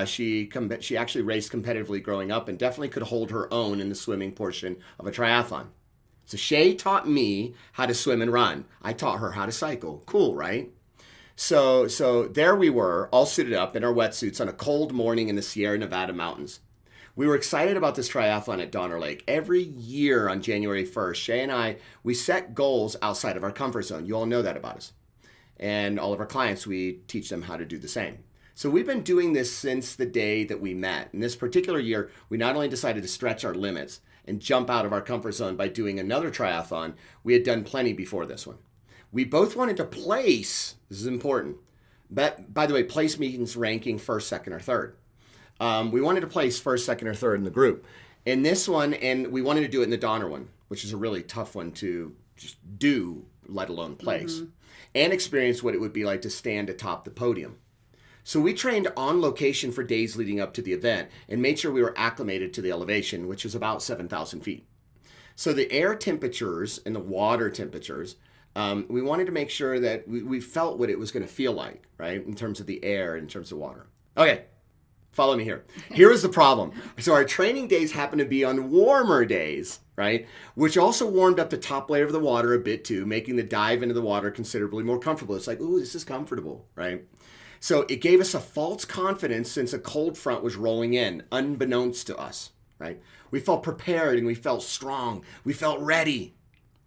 She actually raced competitively growing up and definitely could hold her own in the swimming portion of a triathlon. So Shay taught me how to swim and run. I taught her how to cycle. Cool, right? So there we were, all suited up in our wetsuits on a cold morning in the Sierra Nevada mountains. We were excited about this triathlon at Donner Lake. Every year on January 1st, Shay and I, we set goals outside of our comfort zone. You all know that about us. And all of our clients, we teach them how to do the same. So we've been doing this since the day that we met. In this particular year, we not only decided to stretch our limits and jump out of our comfort zone by doing another triathlon, we had done plenty before this one. We both wanted to place, this is important, but by the way, place means ranking first, second, or third. We wanted to place first, second, or third in the group. In this one, and we wanted to do it in the Donner one, which is a really tough one to just do, let alone place, and experience what it would be like to stand atop the podium. So we trained on location for days leading up to the event and made sure we were acclimated to the elevation, which was about 7,000 feet. So the air temperatures and the water temperatures, we wanted to make sure that we felt what it was going to feel like, right, in terms of the air, in terms of water. Okay, follow me here. Here is the problem. So our training days happen to be on warmer days, right, which also warmed up the top layer of the water a bit too, making the dive into the water considerably more comfortable. It's like, ooh, this is comfortable, right? So it gave us a false confidence since a cold front was rolling in, unbeknownst to us, right? We felt prepared and we felt strong. We felt ready.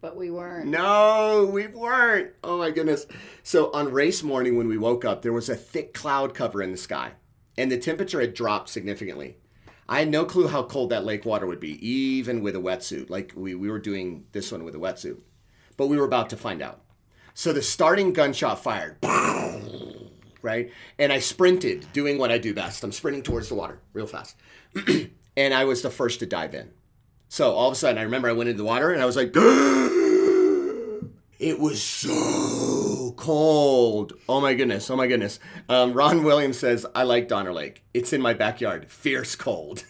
But we weren't. No, we weren't. Oh my goodness. So on race morning when we woke up, there was a thick cloud cover in the sky and the temperature had dropped significantly. I had no clue how cold that lake water would be, even with a wetsuit. Like we were doing this one with a wetsuit, but we were about to find out. So the starting gunshot fired. Right? And I sprinted, doing what I do best. I'm sprinting towards the water real fast. And I was the first to dive in. So all of a sudden, I remember I went into the water and I was like, it was so cold. Oh my goodness. Oh my goodness. Ron Williams says, I like Donner Lake. It's in my backyard. Fierce cold.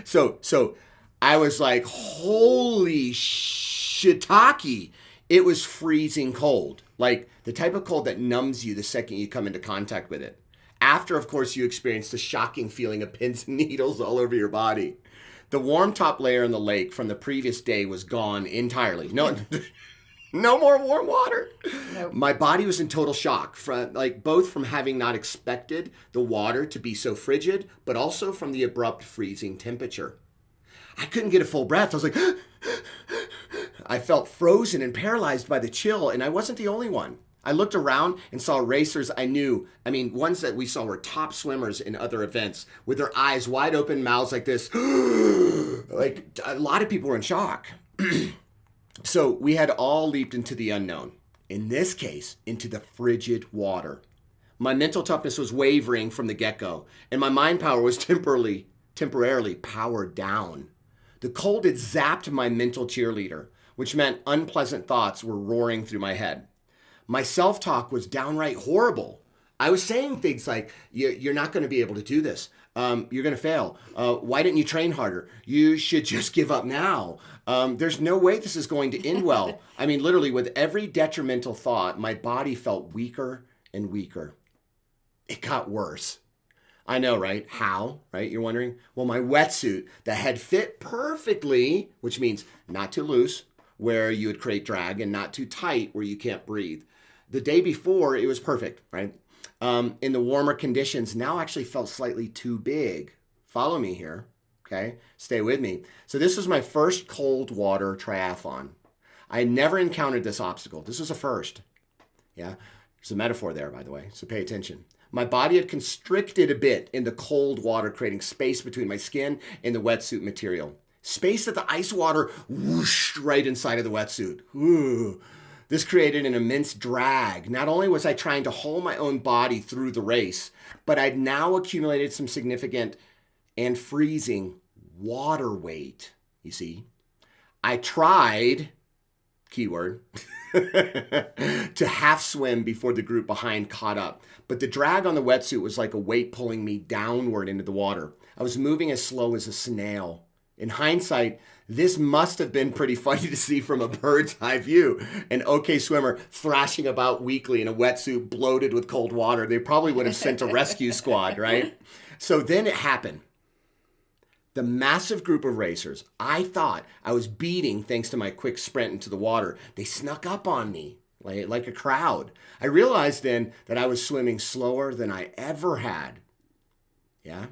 So I was like, holy shiitake. It was freezing cold. Like the type of cold that numbs you the second you come into contact with it. After, of course, you experience the shocking feeling of pins and needles all over your body. The warm top layer in the lake from the previous day was gone entirely. No more warm water. Nope. My body was in total shock, both from having not expected the water to be so frigid, but also from the abrupt freezing temperature. I couldn't get a full breath. I was like, I felt frozen and paralyzed by the chill, and I wasn't the only one. I looked around and saw racers ones that we saw were top swimmers in other events with their eyes wide open, mouths like this. Like a lot of people were in shock. So we had all leaped into the unknown. In this case, into the frigid water. My mental toughness was wavering from the get-go, and my mind power was temporarily powered down. The cold had zapped my mental cheerleader, which meant unpleasant thoughts were roaring through my head. My self-talk was downright horrible. I was saying things like, you're not going to be able to do this. You're going to fail. Why didn't you train harder? You should just give up now. There's no way this is going to end well. I mean, literally, with every detrimental thought, my body felt weaker and weaker. It got worse. I know, right? How, right? You're wondering? Well, my wetsuit that had fit perfectly, which means not too loose, where you would create drag, and not too tight, where you can't breathe. The day before, it was perfect, right? In the warmer conditions, now actually felt slightly too big. Follow me here, okay? Stay with me. So this was my first cold water triathlon. I had never encountered this obstacle. This was a first. Yeah, there's a metaphor there, by the way, so pay attention. My body had constricted a bit in the cold water, creating space between my skin and the wetsuit material. Space that the ice water whooshed right inside of the wetsuit. Ooh. This created an immense drag. Not only was I trying to haul my own body through the race, but I'd now accumulated some significant and freezing water weight, you see. I tried, keyword, to half swim before the group behind caught up. But the drag on the wetsuit was like a weight pulling me downward into the water. I was moving as slow as a snail. In hindsight, this must have been pretty funny to see from a bird's eye view. An okay swimmer thrashing about weakly in a wetsuit bloated with cold water. They probably would have sent a rescue squad, right? So then it happened. The massive group of racers I thought I was beating thanks to my quick sprint into the water, they snuck up on me like a crowd. I realized then that I was swimming slower than I ever had. Yeah?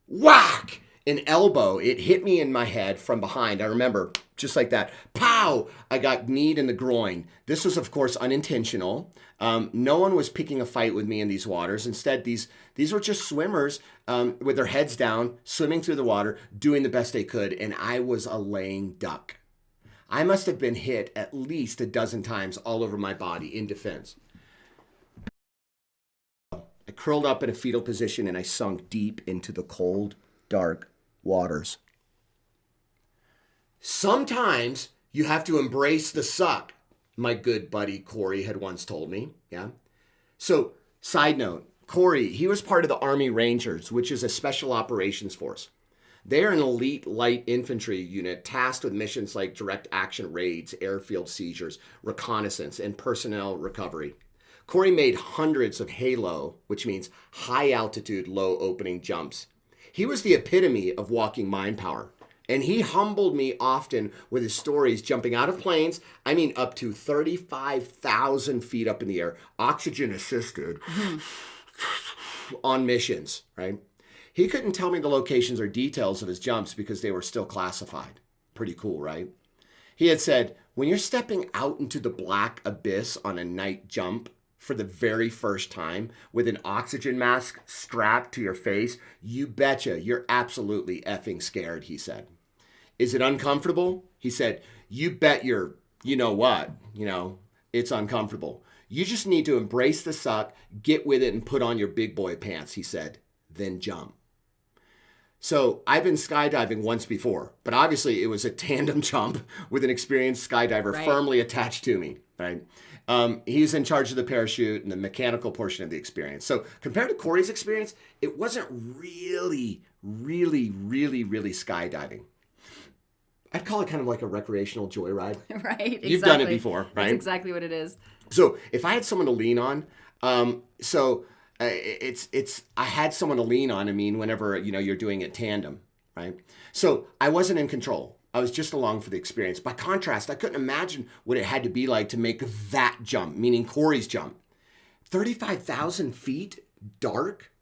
Whack! An elbow, it hit me in my head from behind. I remember, just like that. Pow! I got kneed in the groin. This was, of course, unintentional. No one was picking a fight with me in these waters. Instead, these were just swimmers with their heads down, swimming through the water, doing the best they could, and I was a laying duck. I must have been hit at least a dozen times all over my body in defense. I curled up in a fetal position and I sunk deep into the cold, dark waters. Sometimes you have to embrace the suck, my good buddy Corey had once told me. Yeah. So, side note, Corey, he was part of the Army Rangers, which is a special operations force. They're an elite light infantry unit tasked with missions like direct action raids, airfield seizures, reconnaissance, and personnel recovery. Corey made hundreds of halo, which means high altitude, low opening jumps. He was the epitome of walking mind power. And he humbled me often with his stories jumping out of planes, I mean up to 35,000 feet up in the air, oxygen assisted, on missions, right? He couldn't tell me the locations or details of his jumps because they were still classified. Pretty cool, right? He had said, when you're stepping out into the black abyss on a night jump for the very first time with an oxygen mask strapped to your face, you betcha you're absolutely effing scared, he said. Is it uncomfortable? He said, you bet you're, you know what, it's uncomfortable. You just need to embrace the suck, get with it, and put on your big boy pants, he said, then jump. So I've been skydiving once before, but obviously it was a tandem jump with an experienced skydiver firmly attached to me, right? He's in charge of the parachute and the mechanical portion of the experience. So compared to Corey's experience, it wasn't really skydiving. I'd call it kind of like a recreational joyride. Right, exactly. You've done it before, right? That's exactly what it is. So if I had someone to lean on, I had someone to lean on. I mean, whenever, you're doing it tandem, right? So I wasn't in control. I was just along for the experience. By contrast, I couldn't imagine what it had to be like to make that jump, meaning Corey's jump. 35,000 feet, dark,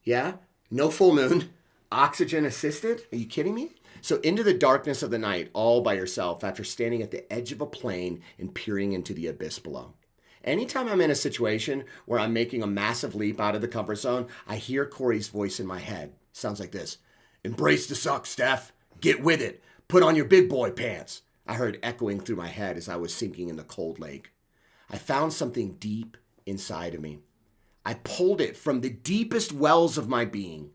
yeah, no full moon, oxygen assisted. Are you kidding me? So into the darkness of the night, all by yourself, after standing at the edge of a plane and peering into the abyss below. Anytime I'm in a situation where I'm making a massive leap out of the comfort zone, I hear Corey's voice in my head. Sounds like this. Embrace the suck, Steph. Get with it. Put on your big boy pants. I heard echoing through my head as I was sinking in the cold lake. I found something deep inside of me. I pulled it from the deepest wells of my being.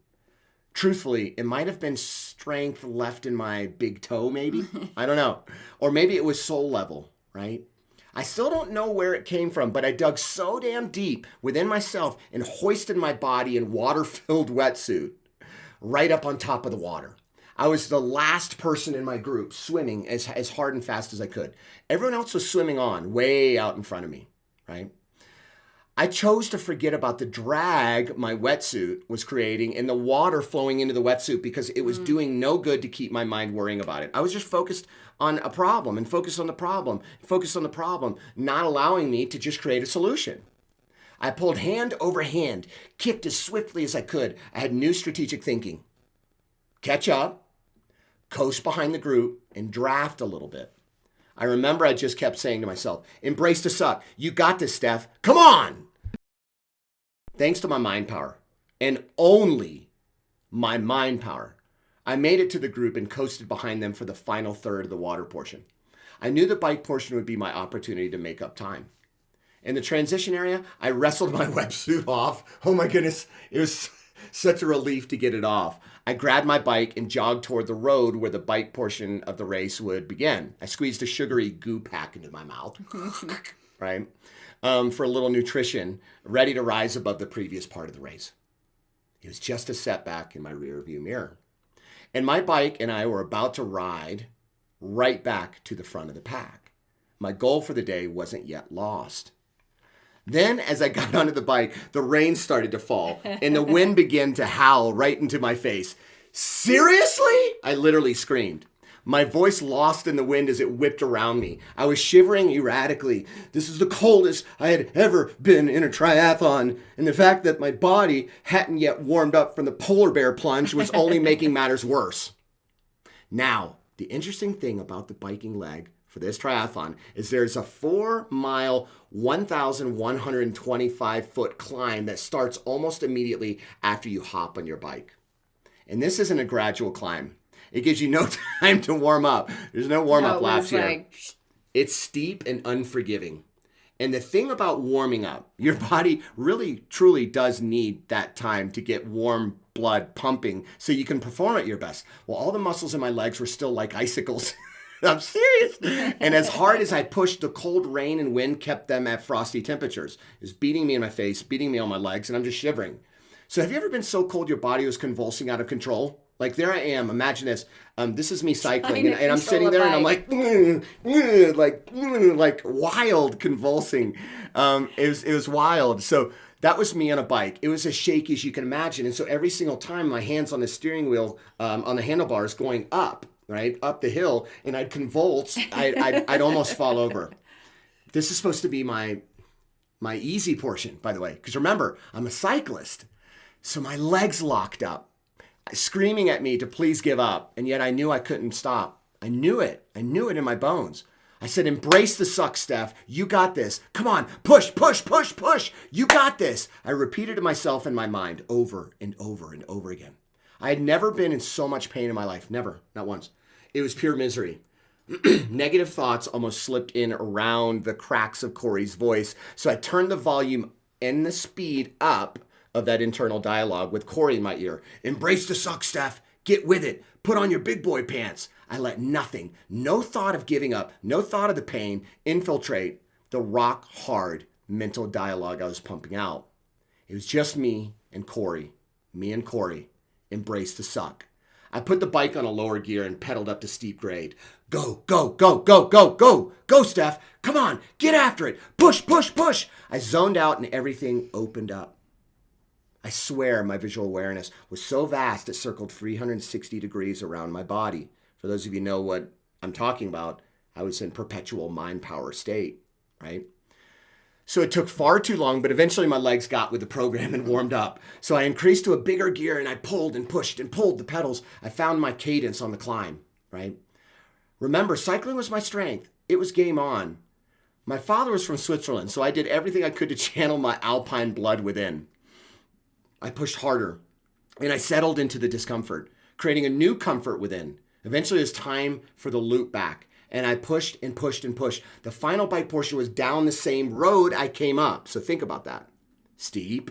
Truthfully, it might have been strength left in my big toe, maybe. I don't know. Or maybe it was soul level, right? I still don't know where it came from, but I dug so damn deep within myself and hoisted my body in water-filled wetsuit right up on top of the water. I was the last person in my group swimming as hard and fast as I could. Everyone else was swimming on, way out in front of me, right? I chose to forget about the drag my wetsuit was creating and the water flowing into the wetsuit because it was doing no good to keep my mind worrying about it. I was just focused on a problem and focused on the problem, not allowing me to just create a solution. I pulled hand over hand, kicked as swiftly as I could. I had new strategic thinking. Catch up, coast behind the group, and draft a little bit. I remember I just kept saying to myself, embrace the suck. You got this, Steph. Come on! Thanks to my mind power, and only my mind power, I made it to the group and coasted behind them for the final third of the water portion. I knew the bike portion would be my opportunity to make up time. In the transition area, I wrestled my wetsuit off. Oh my goodness, it was such a relief to get it off. I grabbed my bike and jogged toward the road where the bike portion of the race would begin. I squeezed a sugary goo pack into my mouth, right? For a little nutrition, ready to rise above the previous part of the race. It was just a setback in my rear view mirror. And my bike and I were about to ride right back to the front of the pack. My goal for the day wasn't yet lost. Then, as I got onto the bike, the rain started to fall, and the wind began to howl right into my face. Seriously? I literally screamed. My voice lost in the wind as it whipped around me. I was shivering erratically. This is the coldest I had ever been in a triathlon, and the fact that my body hadn't yet warmed up from the polar bear plunge was only making matters worse. Now, the interesting thing about the biking leg for this triathlon is there's a 4-mile, 1,125-foot climb that starts almost immediately after you hop on your bike. And this isn't a gradual climb. It gives you no time to warm up. There's no warm-up laps here. It's steep and unforgiving. And the thing about warming up, your body really, truly does need that time to get warm blood pumping so you can perform at your best. Well, all the muscles in my legs were still like icicles. I'm serious. And as hard as I pushed, the cold rain and wind kept them at frosty temperatures. It was beating me in my face, beating me on my legs, and I'm just shivering. So have you ever been so cold your body was convulsing out of control? Like there I am. Imagine this. This is me cycling, and I'm sitting there, and I'm like, like wild convulsing. It was wild. So that was me on a bike. It was as shaky as you can imagine. And so every single time my hands on the steering wheel, on the handlebars going up, right, up the hill, and I'd convulse, I'd almost fall over. This is supposed to be my easy portion, by the way, because remember, I'm a cyclist. So my legs locked up, screaming at me to please give up. And yet I knew I couldn't stop. I knew it. I knew it in my bones. I said, embrace the suck, Steph. You got this. Come on. Push, push, push, push. You got this. I repeated to myself in my mind over and over and over again. I had never been in so much pain in my life. Never. Not once. It was pure misery. Negative thoughts almost slipped in around the cracks of Corey's voice. So I turned the volume and the speed up of that internal dialogue with Corey in my ear. Embrace the suck, Steph. Get with it. Put on your big boy pants. I let nothing, no thought of giving up, no thought of the pain, infiltrate the rock hard mental dialogue I was pumping out. It was just me and Corey. Me and Corey. Embrace the suck. I put the bike on a lower gear and pedaled up the steep grade. Go, go, go, go, go, go. Go, Steph. Come on. Get after it. Push, push, push. I zoned out and everything opened up. I swear my visual awareness was so vast it circled 360 degrees around my body. For those of you who know what I'm talking about, I was in perpetual Mindpower state, right? So it took far too long, but eventually my legs got with the program and warmed up. So I increased to a bigger gear and I pulled and pushed and pulled the pedals. I found my cadence on the climb, right? Remember, cycling was my strength. It was game on. My father was from Switzerland, so I did everything I could to channel my alpine blood within. I pushed harder, and I settled into the discomfort, creating a new comfort within. Eventually, it was time for the loop back, and I pushed and pushed and pushed. The final bike portion was down the same road I came up, so think about that. Steep,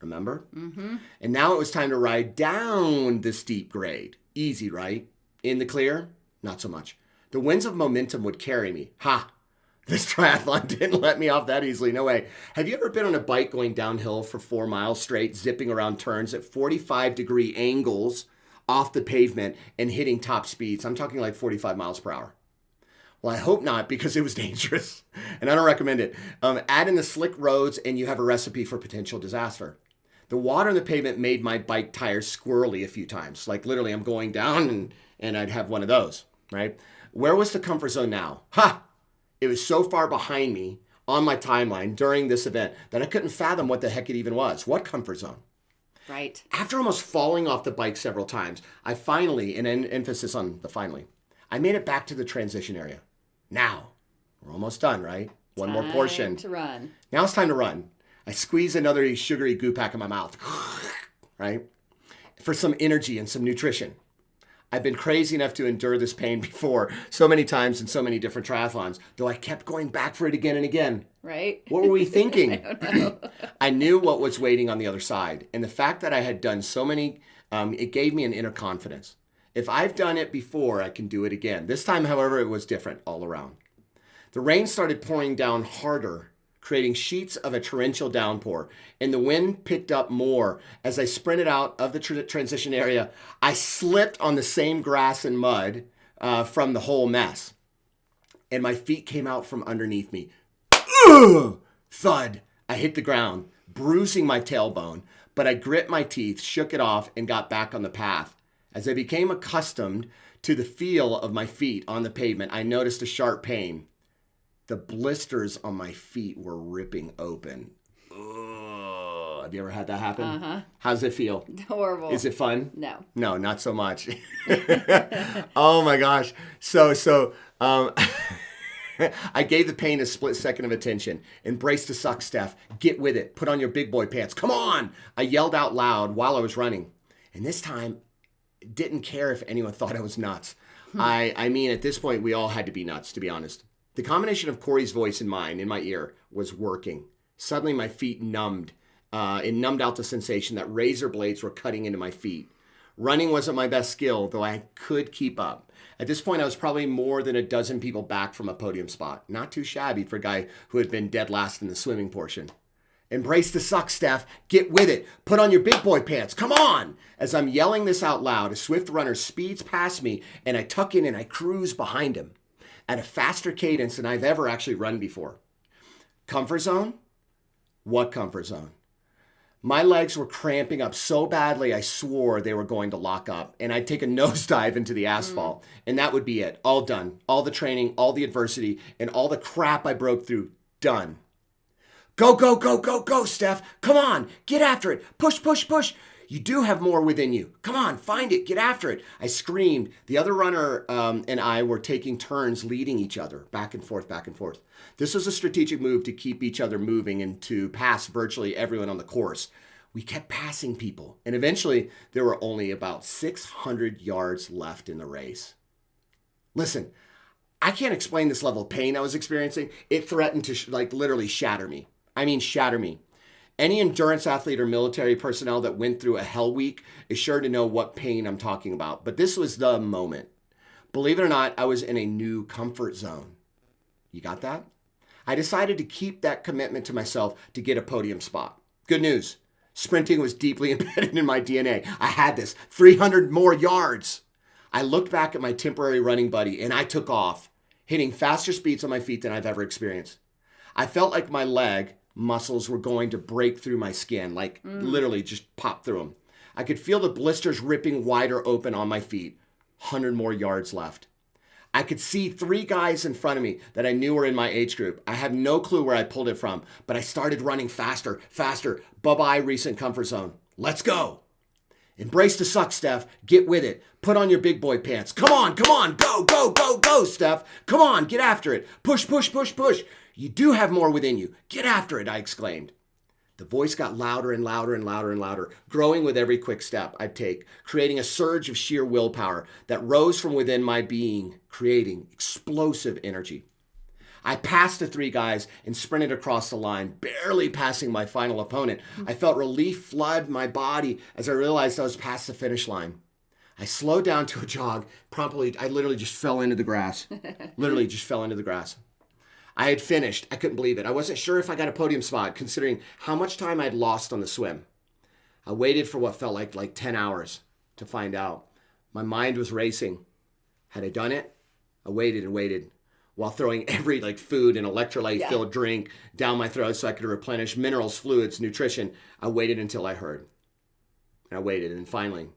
remember? Mm-hmm. And now it was time to ride down the steep grade. Easy, right? In the clear? Not so much. The winds of momentum would carry me. Ha! This triathlon didn't let me off that easily. No way. Have you ever been on a bike going downhill for 4 miles straight, zipping around turns at 45-degree angles off the pavement and hitting top speeds? I'm talking like 45 miles per hour. Well, I hope not, because it was dangerous, and I don't recommend it. Add in the slick roads, and you have a recipe for potential disaster. The water on the pavement made my bike tires squirrely a few times. Like literally, I'm going down, and I'd have one of those, right? Where was the comfort zone now? Ha! It was so far behind me on my timeline during this event that I couldn't fathom what the heck it even was. What comfort zone? Right. After almost falling off the bike several times, I finally, and emphasis on the finally, I made it back to the transition area. Now, we're almost done, right? One more portion. Time to run. Now it's time to run. I squeeze another sugary goo pack in my mouth, right? For some energy and some nutrition. I've been crazy enough to endure this pain before so many times in so many different triathlons, though I kept going back for it again and again. Right. What were we thinking? I don't know. I knew what was waiting on the other side. And the fact that I had done so many, it gave me an inner confidence. If I've done it before, I can do it again. This time, however, it was different all around. The rain started pouring down harder, creating sheets of a torrential downpour, and the wind picked up more. As I sprinted out of the transition area, I slipped on the same grass and mud from the whole mess, and my feet came out from underneath me. Ugh! Thud! I hit the ground, bruising my tailbone, but I grit my teeth, shook it off, and got back on the path. As I became accustomed to the feel of my feet on the pavement, I noticed a sharp pain. The blisters on my feet were ripping open. Ugh. Have you ever had that happen? Uh-huh. How does it feel? Horrible. Is it fun? No. No, not so much. Oh my gosh. So I gave the pain a split second of attention. Embrace the suck, Steph. Get with it. Put on your big boy pants. Come on. I yelled out loud while I was running. And this time, didn't care if anyone thought I was nuts. I mean, at this point, we all had to be nuts, to be honest. The combination of Corey's voice and mine in my ear was working. Suddenly, my feet numbed It numbed out the sensation that razor blades were cutting into my feet. Running wasn't my best skill, though I could keep up. At this point, I was probably more than a dozen people back from a podium spot. Not too shabby for a guy who had been dead last in the swimming portion. Embrace the suck, Steph. Get with it. Put on your big boy pants. Come on. As I'm yelling this out loud, a swift runner speeds past me, and I tuck in and I cruise behind him at a faster cadence than I've ever actually run before. Comfort zone? What comfort zone? My legs were cramping up so badly I swore they were going to lock up, and I'd take a nosedive into the asphalt, and that would be it. All done. All the training, all the adversity, and all the crap I broke through, done. Go, go, go, go, go, Steph. Come on. Get after it. Push, push, push. You do have more within you. Come on, find it. Get after it. I screamed. The other runner and I were taking turns leading each other back and forth, back and forth. This was a strategic move to keep each other moving and to pass virtually everyone on the course. We kept passing people, and eventually there were only about 600 yards left in the race. Listen, I can't explain this level of pain I was experiencing. It threatened to literally shatter me. I mean, shatter me. Any endurance athlete or military personnel that went through a hell week is sure to know what pain I'm talking about. But this was the moment. Believe it or not, I was in a new comfort zone. You got that? I decided to keep that commitment to myself to get a podium spot. Good news. Sprinting was deeply embedded in my DNA. I had this. 300 more yards. I looked back at my temporary running buddy and I took off, hitting faster speeds on my feet than I've ever experienced. I felt like my leg muscles were going to break through my skin, literally just pop through them. I could feel the blisters ripping wider open on my feet. 100 more yards left. I could see 3 guys in front of me that I knew were in my age group. I have no clue where I pulled it from, but I started running faster, faster. Bye-bye, recent comfort zone. Let's go. Embrace the suck, Steph. Get with it. Put on your big boy pants. Come on, come on. Go, go, go, go, Steph. Come on, get after it. Push, push, push, push. You do have more within you. Get after it, I exclaimed. The voice got louder and louder and louder and louder, growing with every quick step I'd take, creating a surge of sheer willpower that rose from within my being, creating explosive energy. I passed the 3 guys and sprinted across the line, barely passing my final opponent. I felt relief flood my body as I realized I was past the finish line. I slowed down to a jog. Promptly, I literally just fell into the grass. Literally just fell into the grass. I had finished. I couldn't believe it. I wasn't sure if I got a podium spot, considering how much time I'd lost on the swim. I waited for what felt like 10 hours to find out. My mind was racing. Had I done it? I waited and waited while throwing every food and electrolyte-filled drink down my throat so I could replenish minerals, fluids, nutrition. I waited until I heard. And I waited, and finally,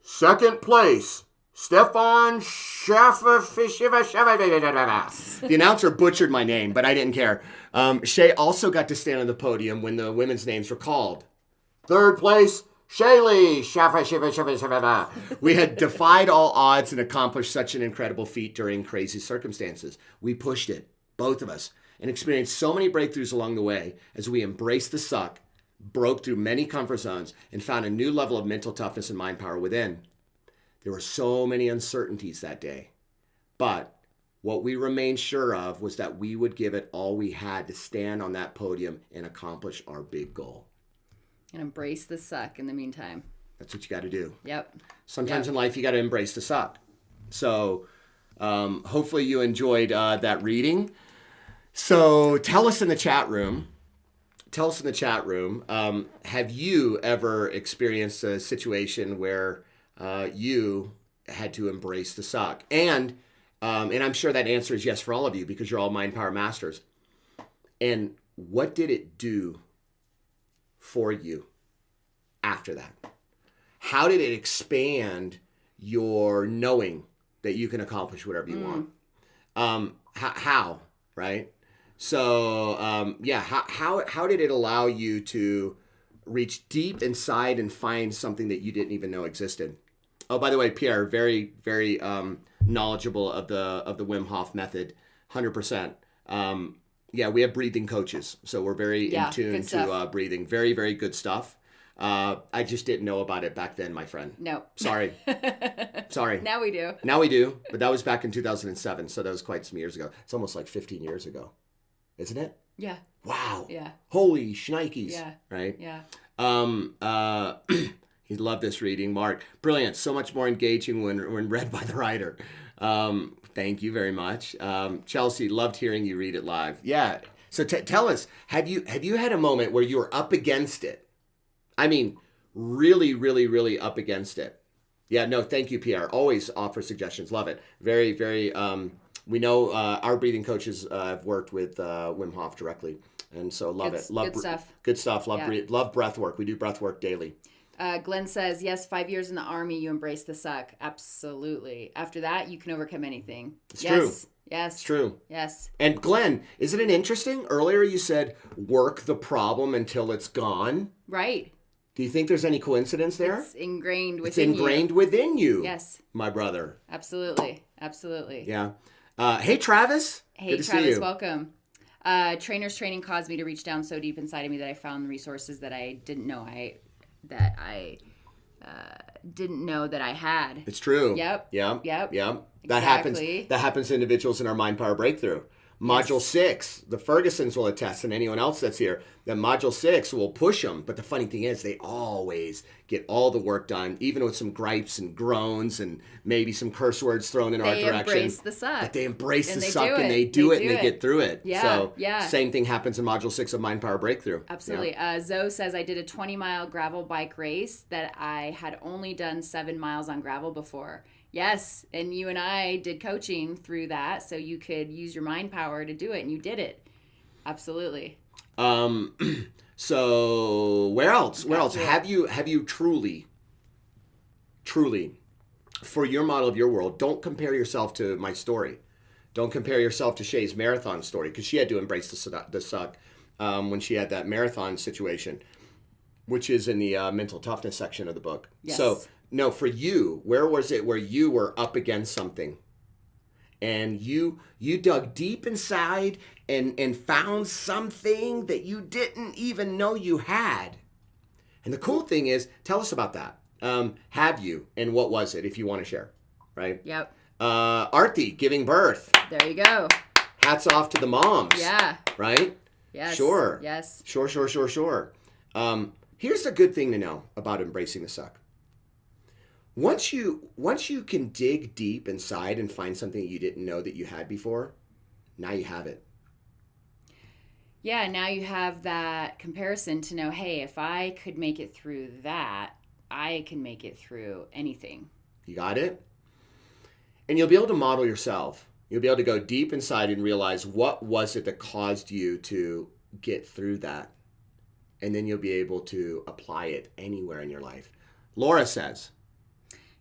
second place. Stéph Shay. The announcer butchered my name, but I didn't care. Shay also got to stand on the podium when the women's names were called. Third place, Shaylee. We had defied all odds and accomplished such an incredible feat during crazy circumstances. We pushed it, both of us, and experienced so many breakthroughs along the way as we embraced the suck, broke through many comfort zones, and found a new level of mental toughness and mind power within. There were so many uncertainties that day, but what we remained sure of was that we would give it all we had to stand on that podium and accomplish our big goal. And embrace the suck in the meantime. That's what you got to do. Yep. Sometimes in life, you got to embrace the suck. So hopefully you enjoyed that reading. So tell us in the chat room, have you ever experienced a situation where you had to embrace the suck? And I'm sure that answer is yes for all of you because you're all Mind Power Masters. And what did it do for you after that? How did it expand your knowing that you can accomplish whatever you want? How, right? So, how did it allow you to reach deep inside and find something that you didn't even know existed? Oh, by the way, Pierre, very, very knowledgeable of the Wim Hof method, 100%. We have breathing coaches, so we're very in tune to breathing. Very, very good stuff. I just didn't know about it back then, my friend. No. Sorry. Now we do. Now we do, but that was back in 2007, so that was quite some years ago. It's almost like 15 years ago, isn't it? Yeah. Wow. Yeah. Holy shnikes. Yeah. Right? Yeah. He loved this reading. Mark, brilliant. So much more engaging when read by the writer. Thank you very much. Chelsea, loved hearing you read it live. Yeah. So tell us, have you had a moment where you were up against it? I mean, really, really, really up against it. Yeah, no, thank you, Pierre. Always offer suggestions. Love it. Very, very, we know our breathing coaches have worked with Wim Hof directly. And so love it. Love good stuff. Good stuff. Love, Yeah. love breath work. We do breath work daily. Glenn says, yes, 5 years in the Army, you embrace the suck. Absolutely. After that, you can overcome anything. It's yes. true. Yes. It's true. Yes. And Glenn, isn't it interesting? Earlier you said work the problem until it's gone. Right. Do you think there's any coincidence there? It's ingrained within you. It's ingrained within you. Yes. My brother. Absolutely. Absolutely. Yeah. Hey, Travis. Hey, Good to see Travis, you. welcome. Trainer's training caused me to reach down so deep inside of me that I found resources that I didn't know I didn't know that I had. It's true. Yep. Yep. Yep. Yep. Exactly. That happens to individuals in our Mindpower Breakthrough. Module 6, the Fergusons will attest, and anyone else that's here, that Module 6 will push them. But the funny thing is, they always get all the work done, even with some gripes and groans and maybe some curse words thrown in our direction. They embrace the suck. But they embrace And the they suck, do and it. they do it, They and do they it. get through it. Yeah, So yeah. same thing happens in Module 6 of Mindpower Breakthrough. Absolutely. Yeah. Zoe says, I did a 20-mile gravel bike race that I had only done 7 miles on gravel before. Yes, and you and I did coaching through that, so you could use your mind power to do it, and you did it. Absolutely. So where else? Where else? Yeah. Have you truly, for your model of your world, don't compare yourself to my story. Don't compare yourself to Shay's marathon story, because she had to embrace the suck when she had that marathon situation, which is in the mental toughness section of the book. Yes. So no, for you, where was it where you were up against something? And you dug deep inside and found something that you didn't even know you had. And the cool thing is, tell us about that. Have you, and what was it, if you want to share, right? Yep. Arti, giving birth. There you go. Hats off to the moms. Yeah. Right? Yes. Sure. Yes. Sure. Here's the good thing to know about embracing the suck. Once you can dig deep inside and find something you didn't know that you had before, now you have it. Yeah, now you have that comparison to know, hey, if I could make it through that, I can make it through anything. You got it? And you'll be able to model yourself. You'll be able to go deep inside and realize what was it that caused you to get through that. And then you'll be able to apply it anywhere in your life. Laura says,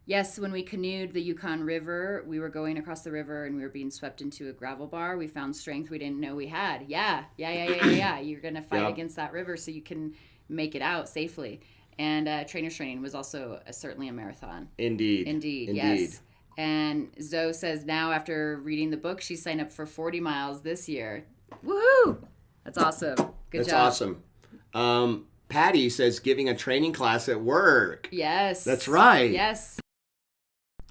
yes, when we canoed the Yukon River, we were going across the river and we were being swept into a gravel bar. We found strength we didn't know we had. Yeah. You're going to fight against that river so you can make it out safely. And trainer's training was also certainly a marathon. Indeed. Yes. And Zoe says now after reading the book, she signed up for 40 miles this year. Woohoo! That's awesome. Good That's job. awesome. Patty says giving a training class at work. Yes. That's right. Yes.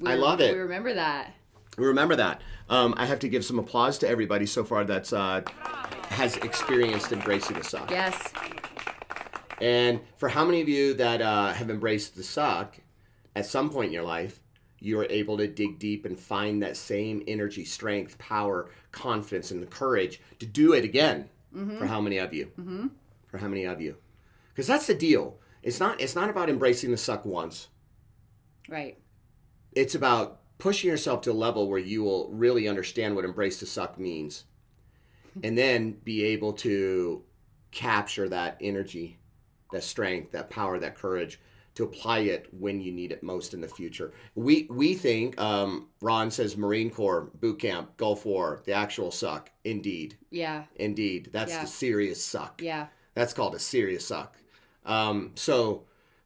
I love it. We remember that. Remember that. I have to give some applause to everybody so far that's has experienced embracing the suck. Yes. And for how many of you that have embraced the suck, at some point in your life, you are able to dig deep and find that same energy, strength, power, confidence, and the courage to do it again. Mm-hmm. For how many of you? Mm-hmm. For how many of you? Because that's the deal. It's not about embracing the suck once. Right. It's about pushing yourself to a level where you will really understand what embrace the suck means. And then be able to capture that energy, that strength, that power, that courage to apply it when you need it most in the future. We think, Ron says Marine Corps, boot camp, Gulf War, the actual suck. Indeed. Yeah. Indeed. That's the serious suck. Yeah. That's called a serious suck.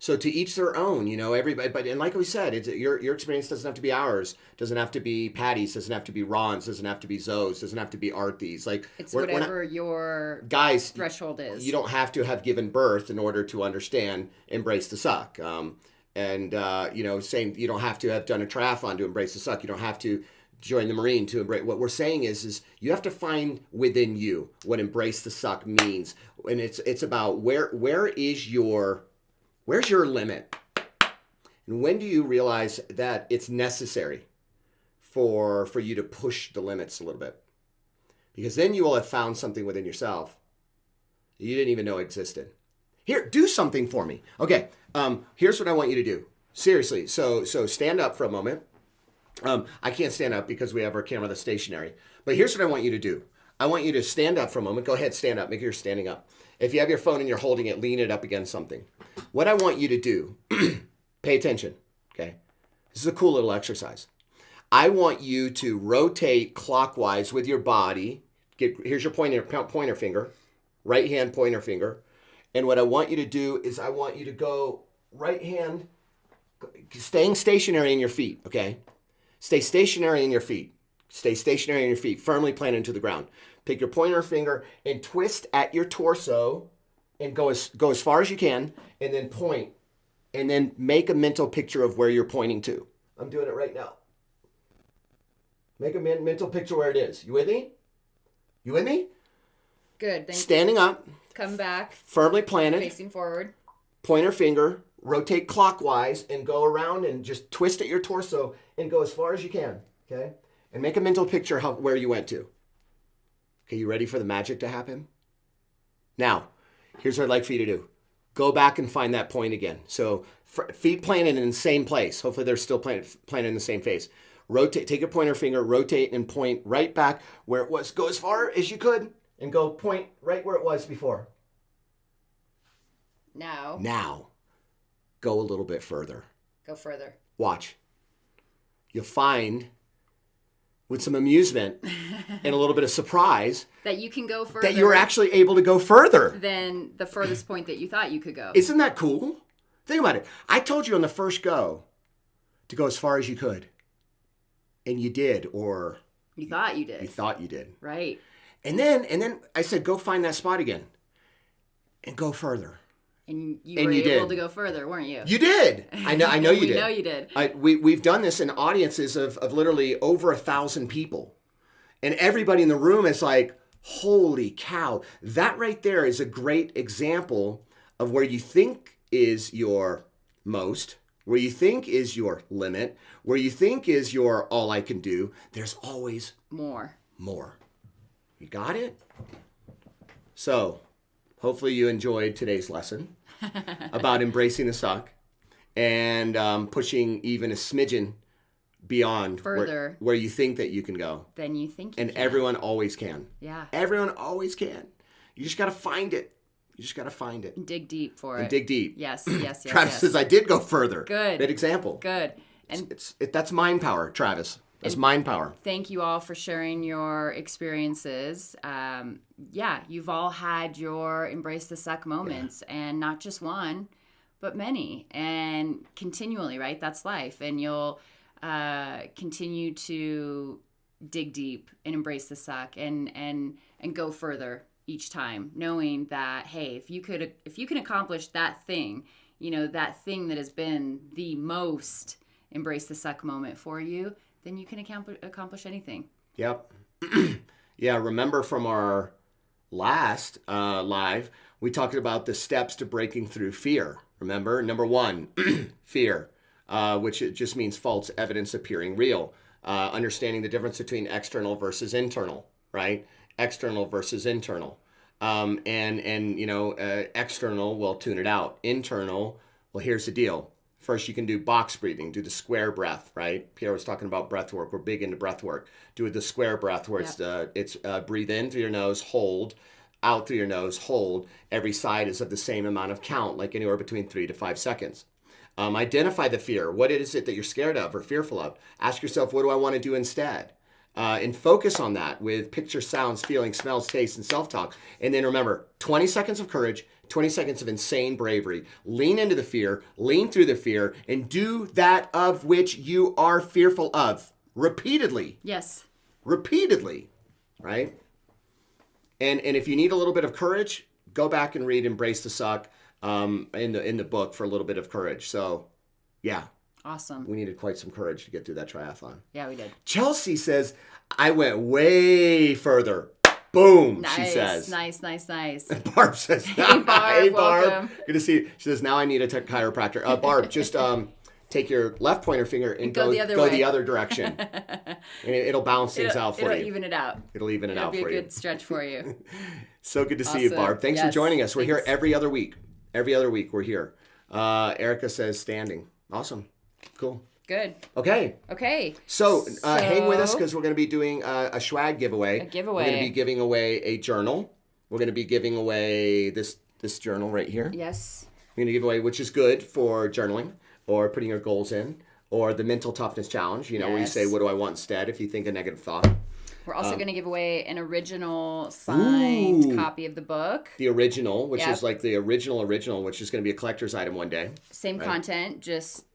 So to each their own, everybody, but and like we said, it's your experience doesn't have to be ours, doesn't have to be Patty's, doesn't have to be Ron's, doesn't have to be Zoe's, doesn't have to be Artie's. Like it's whatever your guys threshold is. You don't have to have given birth in order to understand embrace the suck. Saying you don't have to have done a triathlon to embrace the suck. You don't have to join the Marine to embrace. What we're saying is you have to find within you what embrace the suck means. And it's about where's your limit? And when do you realize that it's necessary for you to push the limits a little bit? Because then you will have found something within yourself you didn't even know existed. Here, do something for me. Okay, here's what I want you to do. Seriously, so stand up for a moment. I can't stand up because we have our camera that's stationary. But here's what I want you to do. I want you to stand up for a moment. Go ahead, stand up. Make sure you're standing up. If you have your phone and you're holding it, lean it up against something. What I want you to do, pay attention, okay? This is a cool little exercise. I want you to rotate clockwise with your body. Here's your pointer finger, right hand pointer finger. And what I want you to do is I want you to go right hand, staying stationary in your feet, okay? Stay stationary in your feet. Stay stationary in your feet, firmly planted into the ground. Pick your pointer finger and twist at your torso and go as far as you can, and then point, and then make a mental picture of where you're pointing to. I'm doing it right now. Make a mental picture where it is. You with me? You with me? Good. Thank Standing you. up. Come back. Firmly planted. Facing forward. Pointer finger. Rotate clockwise and go around and just twist at your torso and go as far as you can. Okay? And make a mental picture where you went to. Okay, you ready for the magic to happen? Now, here's what I'd like for you to do. Go back and find that point again. So feet planted in the same place. Hopefully they're still planted in the same face. Rotate, take your pointer finger, rotate and point right back where it was. Go as far as you could and go point right where it was before. Now, go a little bit further. Go further. Watch. You'll find, with some amusement and a little bit of surprise, that you can go further. That you're actually able to go further than the furthest point that you thought you could go. Isn't that cool? Think about it. I told you on the first go to go as far as you could. And you did, or... You thought you did. You thought you did. Right. And then I said, go find that spot again. And go further. And you were able to go further, weren't you? You did. I know you did. We know you did. We've done this in audiences of literally over 1,000 people. And everybody in the room is like, holy cow. That right there is a great example of where you think is your most, where you think is your limit, where you think is your all I can do. There's always more. You got it? So, hopefully you enjoyed today's lesson about embracing the suck and pushing even a smidgen beyond further where you think that you can go. Then you think you and can. Everyone always can. Yeah. Everyone always can. You just got to find it. And dig deep for it. And dig deep. Yes. Travis says, I did go further. Good. Good example. Good. And that's Mindpower, Travis. That's Mindpower. Thank you all for sharing your experiences. You've all had your embrace the suck moments, and not just one, but many, and continually, right? That's life. And you'll continue to dig deep and embrace the suck and go further each time, knowing that, hey, if you can accomplish that thing, that thing that has been the most embrace the suck moment for you, then you can accomplish anything. Yep. Yeah, remember from our last live, we talked about the steps to breaking through fear. Remember? Number 1, fear, which it just means false evidence appearing real. Understanding the difference between external versus internal, right? External versus internal. External, well, tune it out. Internal, well, here's the deal. First, you can do box breathing, do the square breath, right? Pierre was talking about breath work. We're big into breath work. Do the square breath where it's breathe in through your nose, hold, out through your nose, hold. Every side is of the same amount of count, like anywhere between 3 to 5 seconds. Identify the fear. What is it that you're scared of or fearful of? Ask yourself, what do I want to do instead? And focus on that with picture, sounds, feelings, smells, tastes, and self-talk. And then remember, 20 seconds of courage, 20 seconds of insane bravery. Lean into the fear, lean through the fear, and do that of which you are fearful of. Repeatedly. Yes. Repeatedly. Right? And if you need a little bit of courage, go back and read Embrace the Suck in the book for a little bit of courage. So, yeah. Awesome. We needed quite some courage to get through that triathlon. Yeah, we did. Chelsea says, I went way further. Boom, Nice, she says. Nice. Barb says, Hey, Barb, welcome. Good to see you. She says, now I need a chiropractor. Barb, just take your left pointer finger and go the other direction. And it'll balance things out for you. It'll even it out. It'll even it out for you. It'll be a good stretch for you. So good to see you, Barb. Thanks for joining us. We're here every other week. Every other week we're here. Erica says standing. Awesome. Cool. Good. Okay. So hang with us because we're going to be doing a swag giveaway. We're going to be giving away a journal. We're going to be giving away this journal right here. Yes. We're going to give away, which is good for journaling or putting your goals in, or the mental toughness challenge, where you say, what do I want instead if you think a negative thought. We're also going to give away an original signed copy of the book. The original, which is like the original, which is going to be a collector's item one day. Same content, just,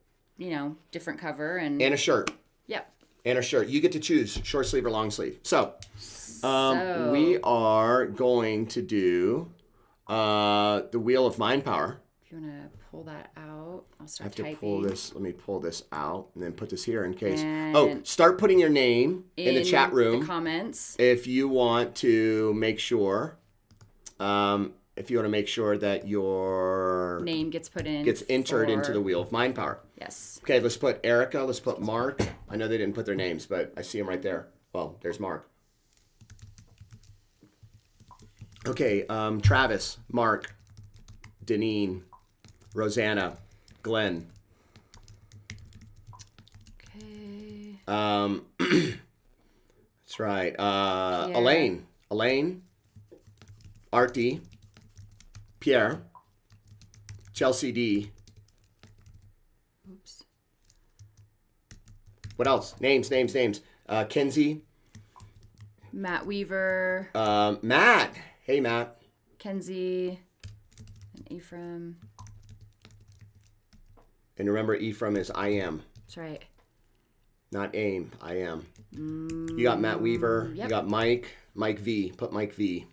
different cover. And a shirt. Yep. And a shirt. You get to choose short sleeve or long sleeve. So we are going to do the Wheel of Mindpower. If you want to pull that out, I'll start typing. I have to pull this. Let me pull this out and then put this here in case. Start putting your name in the chat room. The comments. If you want to make sure, that your name gets entered into the Wheel of Mindpower. Yes. Okay, let's put Erica. Let's put Mark. I know they didn't put their names, but I see them right there. Well, there's Mark. Okay, Travis, Mark, Deneen, Rosanna, Glenn. Okay. That's right. Elaine, Artie, Pierre, Chelsea D. Oops. What else? Names. Kenzie. Matt Weaver. Matt. Hey, Matt. Kenzie. And Ephraim. And remember, Ephraim is I am. That's right. Not aim. I am. You got Matt Weaver. Yep. You got Mike. Mike V. Put Mike V.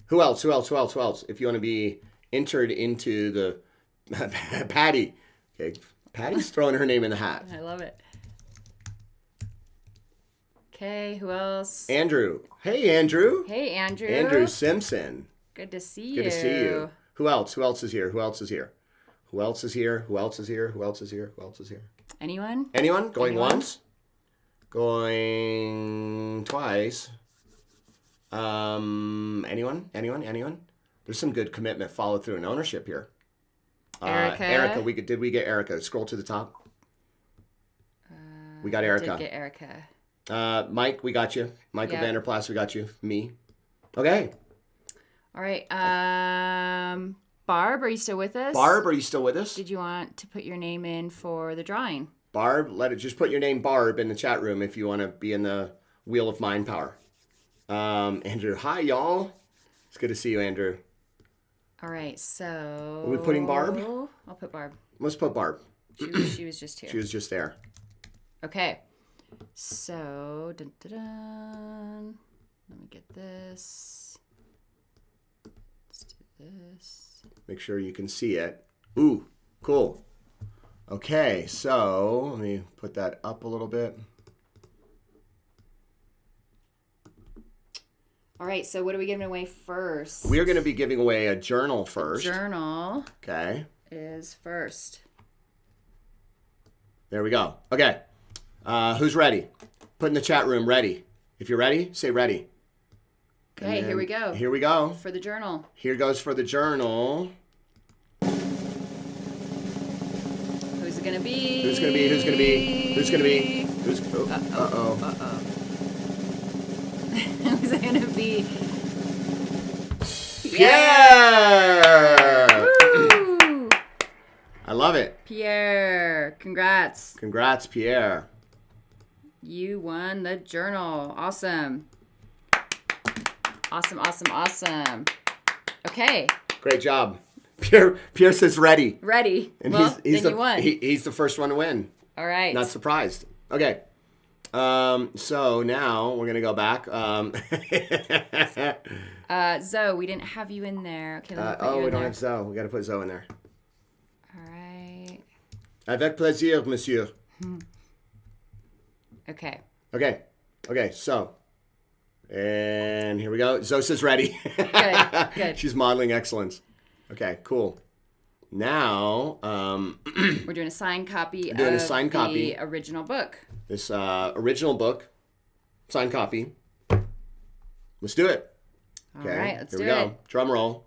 Who else? If you want to be entered into the Patty. Okay. Patty's throwing her name in the hat. I love it. Okay, who else? Andrew. Hey, Andrew. Andrew Simpson. Good to see you. Good to see you. Who else is here? Anyone? Going once? Going twice? Anyone? There's some good commitment, follow through, and ownership here. Erica, did we get Erica? Scroll to the top. We got Erica. Did get Erica. Mike, we got you. Michael Vanderplas, we got you. Me. Okay. All right. Barb, are you still with us? Did you want to put your name in for the drawing? Barb, just put your name Barb in the chat room if you want to be in the Wheel of Mindpower. Andrew, hi y'all. It's good to see you, Andrew. All right, so... Are we putting Barb? I'll put Barb. Let's put Barb. She was just here. She was just there. Okay. So, let me get this. Let's do this. Make sure you can see it. Ooh, cool. Okay, so let me put that up a little bit. All right, so what are we giving away first? We're going to be giving away a journal first. Journal. Okay. Is first. There we go. Okay. Who's ready? Put in the chat room, ready. If you're ready, say ready. Okay, here we go. Here we go. For the journal. Here goes for the journal. Who's it going to be? Who's going to be? Who's it going to be? Pierre! Woo! I love it. Pierre, congrats. Congrats, Pierre. You won the journal. Awesome. Awesome. Okay. Great job. Pierre says ready. Ready. And well, he's then you won. He's the first one to win. All right. Not surprised. Okay. So now we're going to go back. Zoe, we didn't have you in there. Okay, let me put you in we don't there. have Zoe. We got to put Zoe in there. All right. Avec plaisir, monsieur. Okay. Okay, so, and here we go. Zosa's ready. Good. She's modeling excellence. Okay, cool. Now, we're doing a signed copy of the original book. This original book, signed copy. Let's do it. Okay, all right, here we go. Drum roll.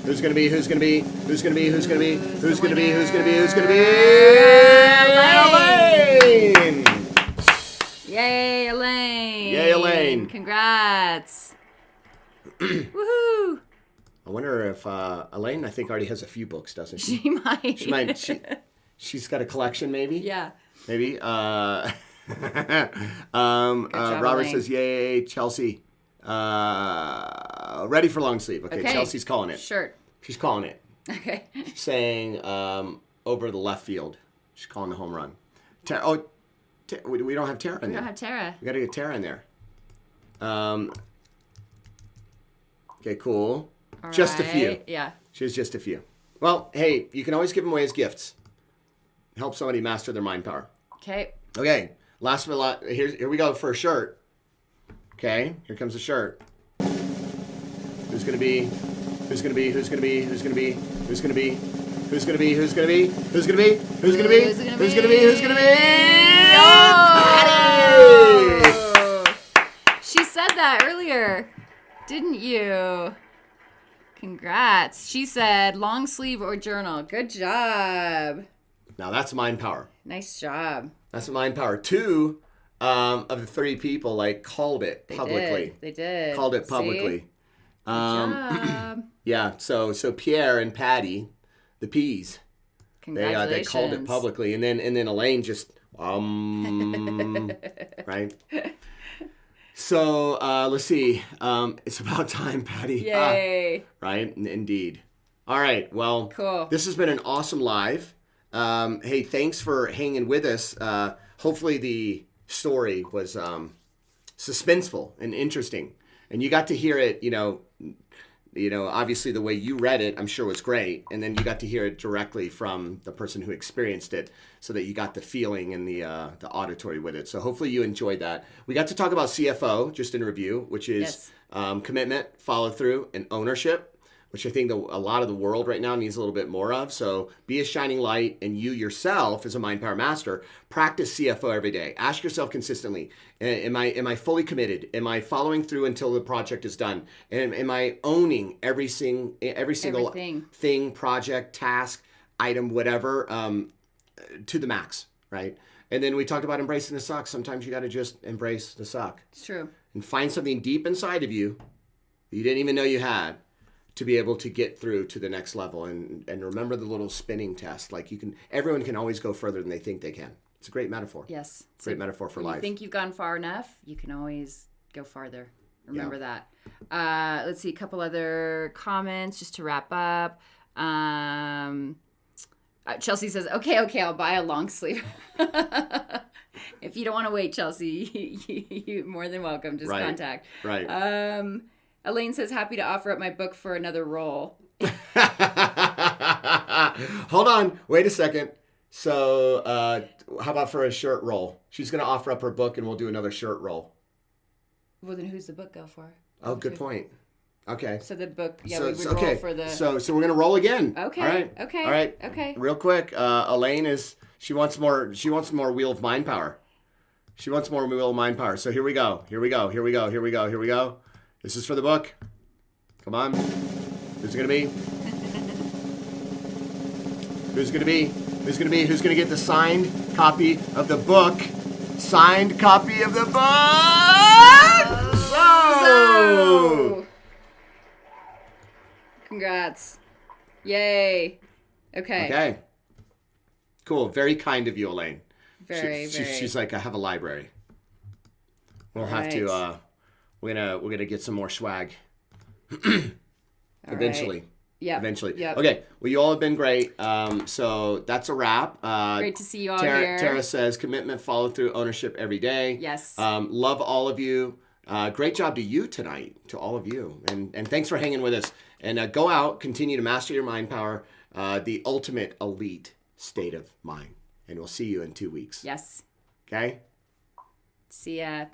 Who's gonna be? Elaine! Yay, Elaine! Yay, Elaine! Congrats! Woohoo! I wonder if Elaine, I think, already has a few books, doesn't she? She might. She's got a collection, maybe. Yeah. Maybe. Job, Robert Elaine. says, "Yay, Chelsea! Ready for long sleeve." Okay, Chelsea's calling it. Shirt. She's calling it. Okay. She's saying over the left field. She's calling the home run. We don't have Tara in there. We don't have Tara. We got to get Tara in there. Okay, cool. All just right. a few. Yeah. She's just a few. Well, hey, you can always give them away as gifts. Help somebody master their mind power. Okay. Okay. Last but not here we go for a shirt. Okay, here comes the shirt. Who's gonna be? Who's gonna be? Who's gonna be? Who's gonna be? Who's gonna be? Who's gonna be? Who's gonna be? Who's gonna be? Who's gonna be? Who's gonna be? Who's gonna be? Who's gonna be? Oh! She said that earlier, didn't you? Congrats. She said long sleeve or journal. Good job. Now that's mind power. Nice job. That's mind power. 2 of the 30 people called it publicly. They did. Called it publicly. See? Good job. Yeah. So Pierre and Patty, the P's. Congratulations. They called it publicly, and then Elaine just right. So let's see. It's about time, Patty. Yay! Right, indeed. All right. Well, cool. This has been an awesome live. Hey, thanks for hanging with us. Hopefully the story was suspenseful and interesting, and you got to hear it. Obviously the way you read it, I'm sure was great, and then you got to hear it directly from the person who experienced it, so that you got the feeling and the auditory with it. So hopefully you enjoyed that. We got to talk about CFO just in review, which is commitment, follow through, and ownership, which I think a lot of the world right now needs a little bit more of. So be a shining light, and you yourself, as a Mind Power Master, practice CFO every day. Ask yourself consistently, am I fully committed? Am I following through until the project is done? And am I owning every single thing, project, task, item, whatever, to the max, right? And then we talked about embracing the suck. Sometimes you got to just embrace the suck. It's true. And find something deep inside of you that you didn't even know you had, to be able to get through to the next level. And remember the little spinning test. Everyone can always go further than they think they can. It's a great metaphor. Yes. Great metaphor for life. You think you've gone far enough, you can always go farther. Remember that. Let's see, a couple other comments just to wrap up. Chelsea says, okay, I'll buy a long sleeve. If you don't want to wait, Chelsea, you're more than welcome. Just contact. Right. Elaine says, happy to offer up my book for another role. Hold on. Wait a second. So how about for a shirt roll? She's going to offer up her book, and we'll do another shirt roll. Well, then who's the book go for? Oh, good point. Okay. So the book, we would okay. roll for the... So we're going to roll again. Okay. All right. Okay. All right. Okay. Real quick, Elaine she wants more Wheel of Mind Power. She wants more Wheel of Mind Power. So here we go. This is for the book. Come on. Who's it going to be? Who's going to get the signed copy of the book? Signed copy of the book! So! Congrats. Yay. Okay. Cool. Very kind of you, Elaine. Very. She's like, I have a library. We'll have to... We're gonna get some more swag. Eventually. Right. Yeah. Eventually. Yep. Okay. Well, you all have been great. So that's a wrap. Great to see you all here. Tara says commitment, follow through, ownership every day. Yes. Love all of you. Great job to you tonight, to all of you. And thanks for hanging with us. And go out, continue to master your mind power, the ultimate elite state of mind. And we'll see you in 2 weeks. Yes. Okay? See ya.